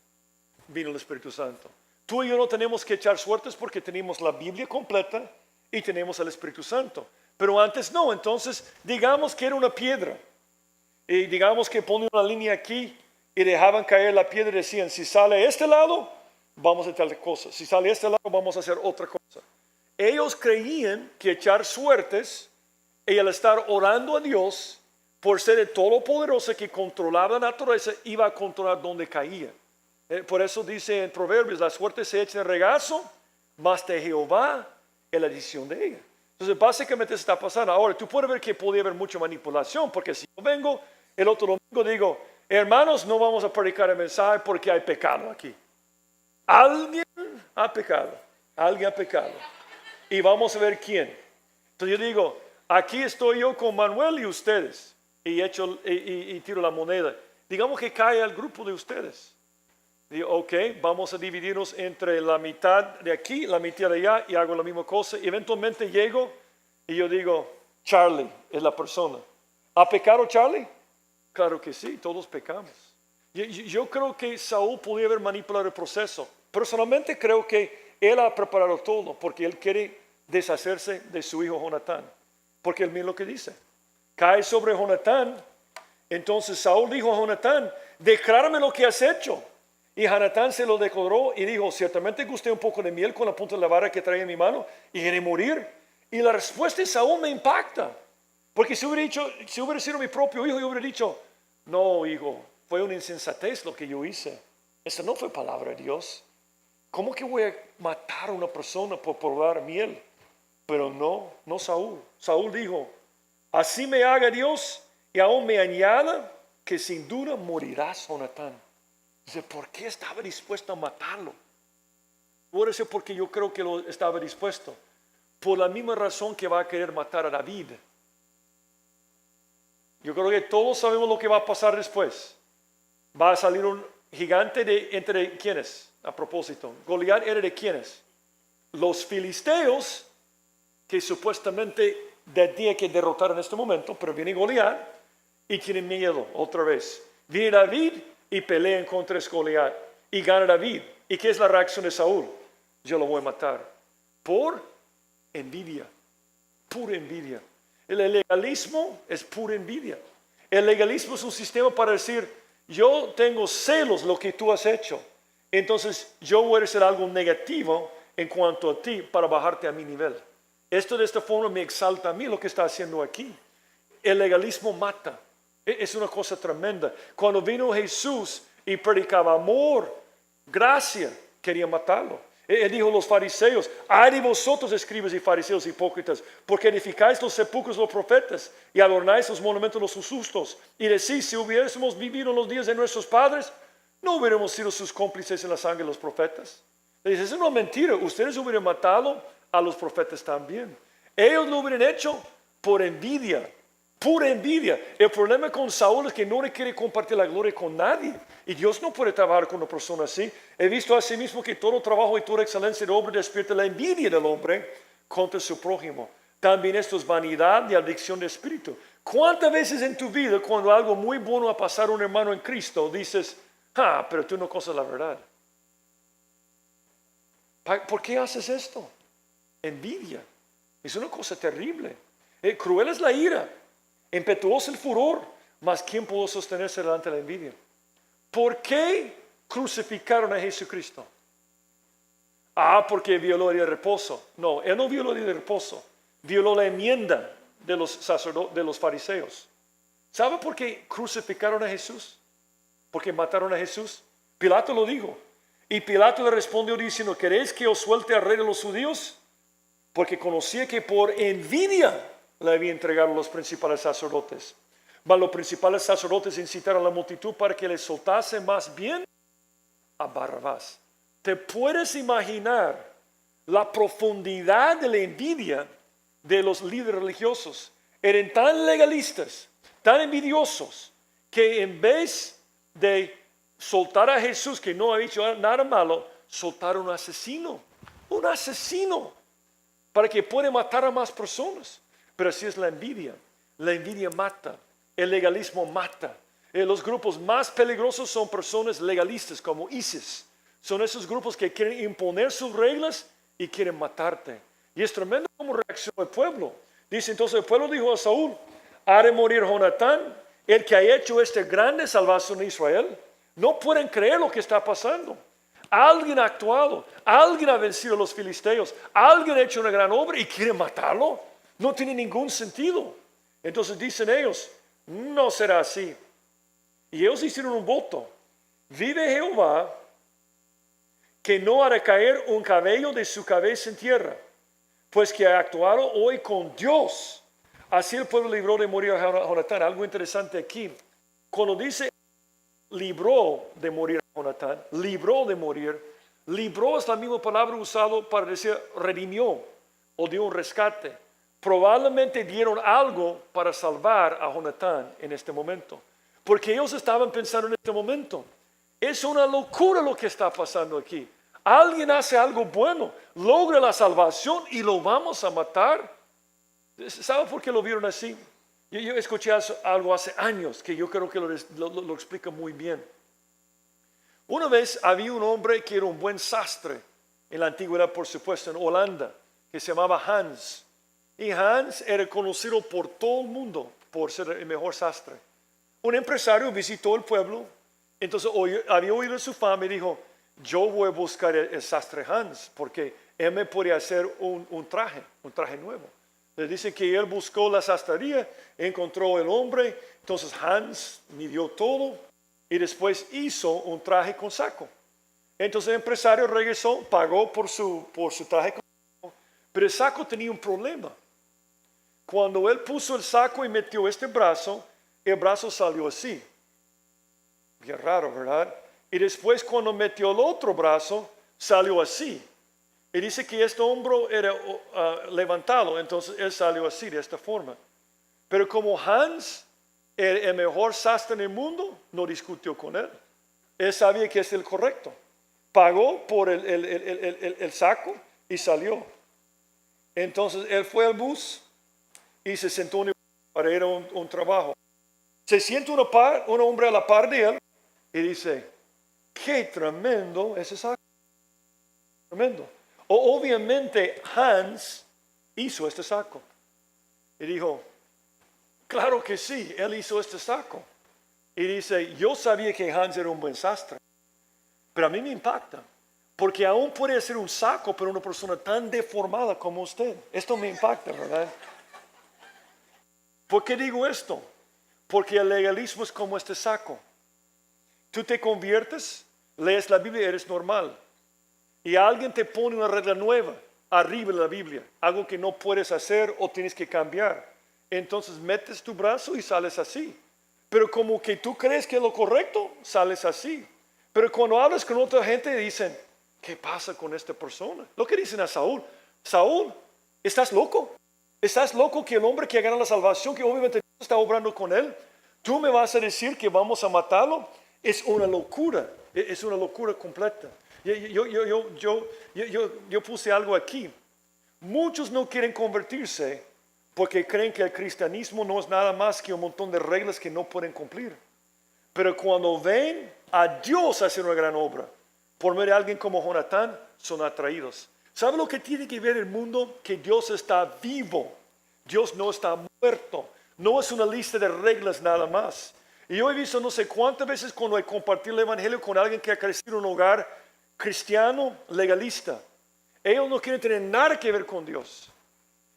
[SPEAKER 1] Vino el Espíritu Santo. Tú y yo no tenemos que echar suertes porque tenemos la Biblia completa y tenemos el Espíritu Santo. Pero antes no, entonces digamos que era una piedra. Y digamos que ponían una línea aquí y dejaban caer la piedra y decían, si sale a este lado, vamos a hacer tal cosa. Si sale a este lado, vamos a hacer otra cosa. Ellos creían que echar suertes y al estar orando a Dios, por ser el Todopoderoso que controlaba la naturaleza, iba a controlar donde caía. Por eso dice en Proverbios, la suerte se echa en regazo, mas de Jehová es la decisión de ella. Entonces básicamente eso está pasando. Ahora tú puedes ver que podía haber mucha manipulación, porque si yo vengo el otro domingo digo, hermanos, no vamos a predicar el mensaje porque hay pecado aquí. Alguien ha pecado. Alguien ha pecado. Y vamos a ver quién. Entonces yo digo, aquí estoy yo con Manuel y ustedes. Y tiro la moneda. Digamos que cae al grupo de ustedes. Digo, ok, vamos a dividirnos entre la mitad de aquí, la mitad de allá, y hago la misma cosa. Y eventualmente llego y yo digo, Charlie es la persona. ¿Ha pecado Charlie? Claro que sí, todos pecamos. Yo creo que Saúl podía haber manipulado el proceso. Personalmente creo que él ha preparado todo porque él quiere deshacerse de su hijo Jonatán. Porque él mira lo que dice. Cae sobre Jonatán. Entonces Saúl dijo a Jonatán, declárame lo que has hecho. Y Jonatán se lo declaró y dijo, ciertamente gusté un poco de miel con la punta de la vara que traía en mi mano y quería morir. Y la respuesta de Saúl me impacta. Porque si hubiera sido mi propio hijo, yo hubiera dicho, no, hijo, fue una insensatez lo que yo hice. Esa no fue palabra de Dios. ¿Cómo que voy a matar a una persona por probar miel? Pero no Saúl. Saúl dijo, así me haga Dios y aún me añada que sin duda morirás, Jonatán. Dice, ¿por qué estaba dispuesto a matarlo? Puede ser porque yo creo que lo estaba dispuesto. Por la misma razón que va a querer matar a David. Yo creo que todos sabemos lo que va a pasar después. Va a salir un gigante entre ¿quiénes? A propósito, Goliat era de ¿quiénes? Los filisteos, que supuestamente tenía que derrotar en este momento, pero viene Goliat y tienen miedo otra vez. Viene David y pelean contra Goliat y gana David. ¿Y qué es la reacción de Saúl? Yo lo voy a matar. Por envidia, pura envidia. El legalismo es pura envidia. El legalismo es un sistema para decir, yo tengo celos lo que tú has hecho. Entonces yo voy a hacer algo negativo en cuanto a ti para bajarte a mi nivel. Esto de esta forma me exalta a mí lo que está haciendo aquí. El legalismo mata. Es una cosa tremenda. Cuando vino Jesús y predicaba amor, gracia, quería matarlo. Él dijo a los fariseos, ay de vosotros escribas y fariseos hipócritas, porque edificáis los sepulcros de los profetas y adornáis los monumentos de los justos. Y decís, si hubiésemos vivido en los días de nuestros padres, no hubiéramos sido sus cómplices en la sangre de los profetas. Le dice, es una mentira, ustedes hubieran matado a los profetas también. Ellos lo hubieran hecho por envidia, pura envidia. El problema con Saúl es que no le quiere compartir la gloria con nadie. Y Dios no puede trabajar con una persona así. He visto así mismo que todo trabajo y toda excelencia del hombre despierta la envidia del hombre contra su prójimo. También esto es vanidad y adicción de espíritu. ¿Cuántas veces en tu vida cuando algo muy bueno va a pasar a un hermano en Cristo dices, pero tú no conoces la verdad? ¿Por qué haces esto? Envidia. Es una cosa terrible. Cruel es la ira. Impetuoso el furor. Mas ¿quién pudo sostenerse delante de la envidia? ¿Por qué crucificaron a Jesucristo? Porque violó el día de reposo. No, él no violó el día de reposo. Violó la enmienda de los fariseos. ¿Sabe por qué crucificaron a Jesús? Porque mataron a Jesús. Pilato lo dijo. Y Pilato le respondió diciendo, ¿queréis que os suelte al rey de los judíos? Porque conocía que por envidia le había entregado a los principales sacerdotes. Mas los principales sacerdotes incitaron a la multitud para que le soltase más bien a Barrabás. ¿Te puedes imaginar la profundidad de la envidia de los líderes religiosos? Eran tan legalistas, tan envidiosos, que en vez de soltar a Jesús, que no ha hecho nada malo, soltaron a un asesino. Un asesino. Para que pueda matar a más personas. Pero así es la envidia. La envidia mata. El legalismo mata. Los grupos más peligrosos son personas legalistas como ISIS. Son esos grupos que quieren imponer sus reglas y quieren matarte. Y es tremendo como reaccionó el pueblo. Dice entonces el pueblo dijo a Saúl, ha de morir Jonatán, el que ha hecho esta grande salvación de Israel. No pueden creer lo que está pasando. Alguien ha actuado, alguien ha vencido a los filisteos, alguien ha hecho una gran obra y quiere matarlo. No tiene ningún sentido. Entonces dicen ellos, no será así. Y ellos hicieron un voto. Vive Jehová, que no hará caer un cabello de su cabeza en tierra, pues que ha actuado hoy con Dios. Así el pueblo libró de morir a Jonatán. Algo interesante aquí. Cuando dice libró de morir a Jonatán, libró de morir, Libró es la misma palabra usada para decir redimió o dio un rescate. Probablemente dieron algo para salvar a Jonatán en este momento. Porque ellos estaban pensando en este momento, es una locura lo que está pasando aquí. Alguien hace algo bueno, logra la salvación y lo vamos a matar. ¿Saben por qué lo vieron así? Yo escuché algo hace años que yo creo que lo explica muy bien. Una vez había un hombre que era un buen sastre, en la antigüedad por supuesto, en Holanda, que se llamaba Hans. Y Hans era conocido por todo el mundo por ser el mejor sastre. Un empresario visitó el pueblo, entonces había oído su fama y dijo, yo voy a buscar el sastre Hans, porque él me puede hacer un traje nuevo. Le dice que él buscó la sastrería, encontró el hombre, entonces Hans midió todo y después hizo un traje con saco. Entonces el empresario regresó, pagó por su traje con saco, pero el saco tenía un problema. Cuando él puso el saco y metió este brazo, el brazo salió así. Bien raro, ¿verdad? Y después cuando metió el otro brazo, salió así. Y dice que este hombro era levantado, entonces él salió así, de esta forma. Pero como Hans era el mejor sastre en el mundo, no discutió con él. Él sabía que es el correcto. Pagó por el saco y salió. Entonces él fue al bus y se sentó para ir a un trabajo. Se siente un hombre a la par de él y dice, qué tremendo ese saco. Tremendo. Obviamente Hans hizo este saco. Y dijo, claro que sí, él hizo este saco. Y dice, yo sabía que Hans era un buen sastre. Pero a mí me impacta. Porque aún puede hacer un saco para una persona tan deformada como usted. Esto me impacta, ¿verdad? ¿Por qué digo esto? Porque el legalismo es como este saco. Tú te conviertes, lees la Biblia, eres normal. Y alguien te pone una regla nueva arriba de la Biblia, algo que no puedes hacer o tienes que cambiar. Entonces metes tu brazo y sales así. Pero como que tú crees que es lo correcto, sales así. Pero cuando hablas con otra gente dicen, ¿qué pasa con esta persona? Lo que dicen a Saúl, Saúl, ¿estás loco? ¿Estás loco que el hombre que ha ganado la salvación, que obviamente Dios está obrando con él, tú me vas a decir que vamos a matarlo? Es una locura completa. Yo puse algo aquí. Muchos no quieren convertirse porque creen que el cristianismo no es nada más que un montón de reglas que no pueden cumplir. Pero cuando ven a Dios hacer una gran obra, por medio de alguien como Jonatán, son atraídos. ¿Sabe lo que tiene que ver el mundo? Que Dios está vivo. Dios no está muerto. No es una lista de reglas nada más. Y yo he visto no sé cuántas veces cuando he compartido el evangelio con alguien que ha crecido en un hogar cristiano legalista. Ellos no quieren tener nada que ver con Dios.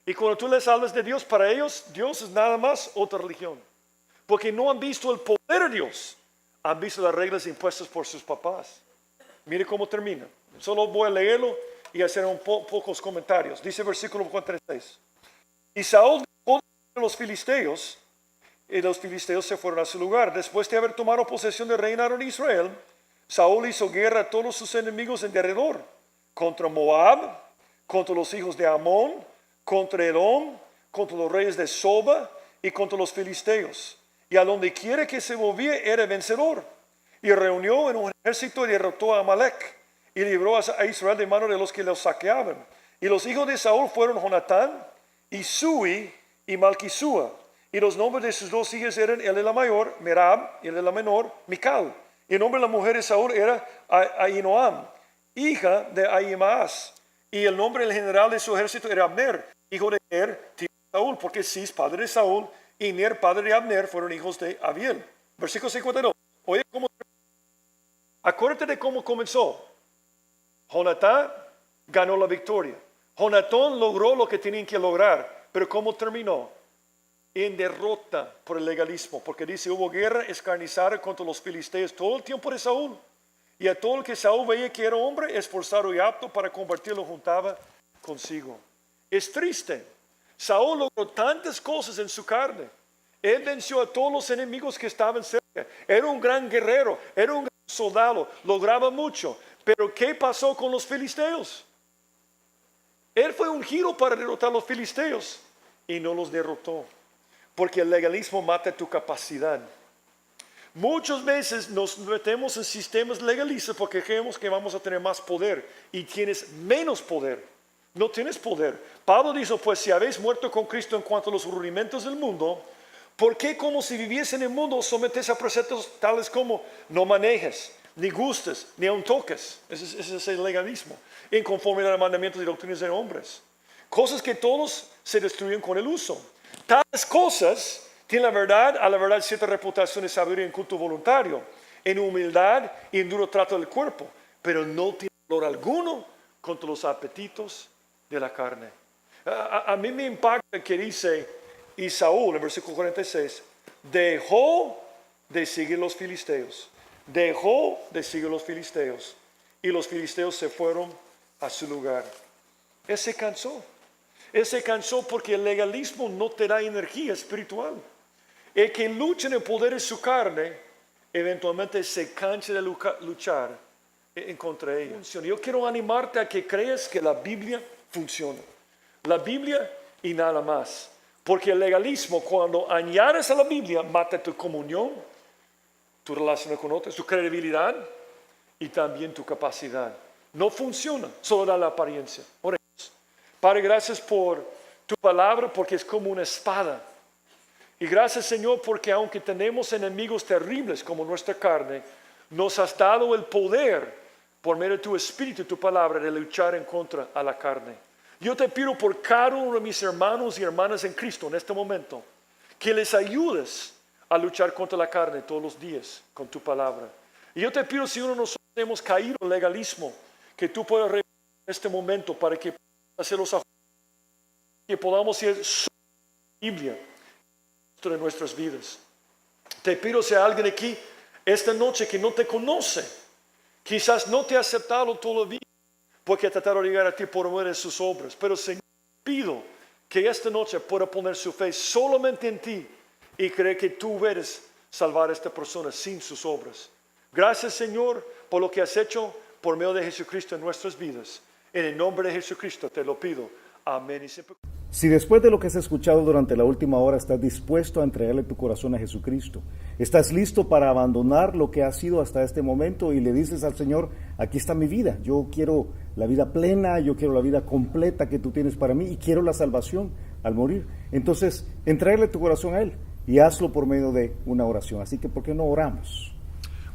[SPEAKER 1] Y cuando tú les hablas de Dios, para ellos Dios es nada más otra religión. Porque no han visto el poder de Dios. Han visto las reglas impuestas por sus papás. Mire cómo termina. Solo voy a leerlo y hacer pocos comentarios. Dice versículo 46. Y Saúl dejó de los filisteos, y los filisteos se fueron a su lugar. Después de haber tomado posesión de reinar en Israel, Saúl hizo guerra a todos sus enemigos en derredor, contra Moab, contra los hijos de Amón, contra Edom, contra los reyes de Soba y contra los filisteos. Y a donde quiera que se movía era vencedor. Y reunió en un ejército y derrotó a Amalek y libró a Israel de mano de los que los saqueaban. Y los hijos de Saúl fueron Jonatán, Isui y Malquisúa. Y los nombres de sus dos hijas eran el de la mayor, Merab, y el de la menor, Mical. Y el nombre de la mujer de Saúl era Ahinoam, hija de Ahimaas. Y el nombre del general de su ejército era Abner, hijo de Ner, tío de Saúl, porque Cis, padre de Saúl, y Ner, padre de Abner, fueron hijos de Abiel. Versículo 52. Oye, acuérdate de cómo comenzó. Jonatán ganó la victoria. Jonatán logró lo que tenían que lograr, pero ¿cómo terminó? En derrota por el legalismo, porque dice, hubo guerra escarnizada contra los filisteos todo el tiempo de Saúl. Y a todo el que Saúl veía que era hombre, esforzado y apto para convertirlo, juntaba consigo. Es triste. Saúl logró tantas cosas en su carne. Él venció a todos los enemigos que estaban cerca. Era un gran guerrero, era un gran soldado, lograba mucho. Pero ¿qué pasó con los filisteos? Él fue ungido para derrotar a los filisteos y no los derrotó. Porque el legalismo mata tu capacidad. Muchas veces nos metemos en sistemas legalistas porque creemos que vamos a tener más poder y tienes menos poder. No tienes poder. Pablo dijo, pues si habéis muerto con Cristo en cuanto a los rudimentos del mundo, ¿por qué como si viviese en el mundo sometes a preceptos tales como no manejes, ni gustes, ni aun toques? Ese es el legalismo. En conformidad a mandamientos y doctrinas de hombres. Cosas que todos se destruyen con el uso. Tales cosas tienen a la verdad cierta reputación de sabiduría en culto voluntario, en humildad y en duro trato del cuerpo, pero no tiene valor alguno contra los apetitos de la carne. A mí me impacta que dice, y Saúl, en versículo 46, dejó de seguir los filisteos. Dejó de seguir los filisteos. Y los filisteos se fueron a su lugar. Él se cansó. Él se cansó porque el legalismo no te da energía espiritual. El que lucha en el poder de su carne, eventualmente se cansa de luchar en contra de ella. Yo quiero animarte a que creas que la Biblia funciona. La Biblia y nada más. Porque el legalismo, cuando añades a la Biblia, mata tu comunión, tu relación con otros, tu credibilidad y también tu capacidad. No funciona, solo da la apariencia. Oremos. Padre, gracias por tu palabra, porque es como una espada. Y gracias, Señor, porque aunque tenemos enemigos terribles como nuestra carne, nos has dado el poder por medio de tu espíritu y tu palabra de luchar en contra a la carne. Yo te pido por cada uno de mis hermanos y hermanas en Cristo en este momento, que les ayudes a luchar contra la carne todos los días con tu palabra. Y yo te pido, si uno de nosotros hemos caído en legalismo, que tú puedas revelar en este momento para que hacer los ajustes, que podamos ir sobre la Biblia de nuestras vidas. Te pido si hay alguien aquí esta noche que no te conoce, quizás no te ha aceptado todavía, porque ha tratado de llegar a ti por medio de sus obras, pero Señor, pido que esta noche pueda poner su fe solamente en ti y creer que tú eres salvar a esta persona sin sus obras. Gracias, Señor, por lo que has hecho por medio de Jesucristo en nuestras vidas. En el nombre de Jesucristo te lo pido. Amén y siempre.
[SPEAKER 2] Si después de lo que has escuchado durante la última hora estás dispuesto a entregarle tu corazón a Jesucristo, estás listo para abandonar lo que has sido hasta este momento y le dices al Señor, aquí está mi vida, yo quiero la vida plena, yo quiero la vida completa que tú tienes para mí y quiero la salvación al morir, entonces entrégale tu corazón a Él y hazlo por medio de una oración. Así que ¿por qué no oramos?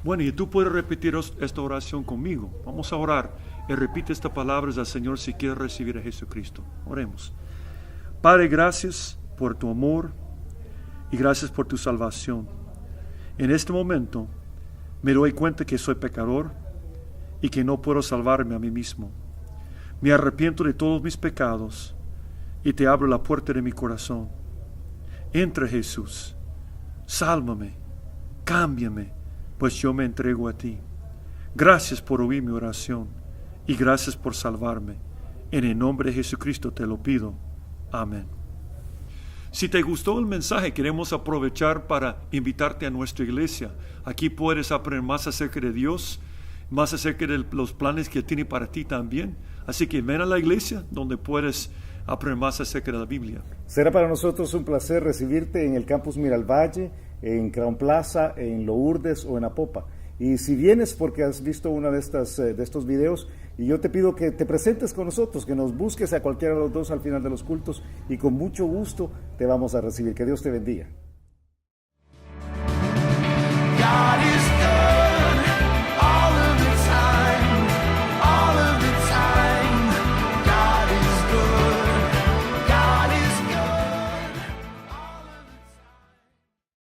[SPEAKER 1] Bueno, y tú puedes repetir esta oración conmigo. Vamos a orar y repite estas palabras al Señor si quieres recibir a Jesucristo. Oremos. Padre, gracias por tu amor y gracias por tu salvación. En este momento me doy cuenta que soy pecador y que no puedo salvarme a mí mismo. Me arrepiento de todos mis pecados y te abro la puerta de mi corazón. Entra, Jesús, sálvame, cámbiame, pues yo me entrego a ti. Gracias por oír mi oración y gracias por salvarme. En el nombre de Jesucristo te lo pido. Amén. Si te gustó el mensaje, queremos aprovechar para invitarte a nuestra iglesia. Aquí puedes aprender más acerca de Dios, más acerca de los planes que tiene para ti también. Así que ven a la iglesia donde puedes aprender más acerca de la Biblia.
[SPEAKER 2] Será para nosotros un placer recibirte en el campus Miralvalle, en Crown Plaza, en Lourdes o en Apopa. Y si vienes porque has visto uno de estos videos, y yo te pido que te presentes con nosotros, que nos busques a cualquiera de los dos al final de los cultos y con mucho gusto te vamos a recibir. Que Dios te bendiga.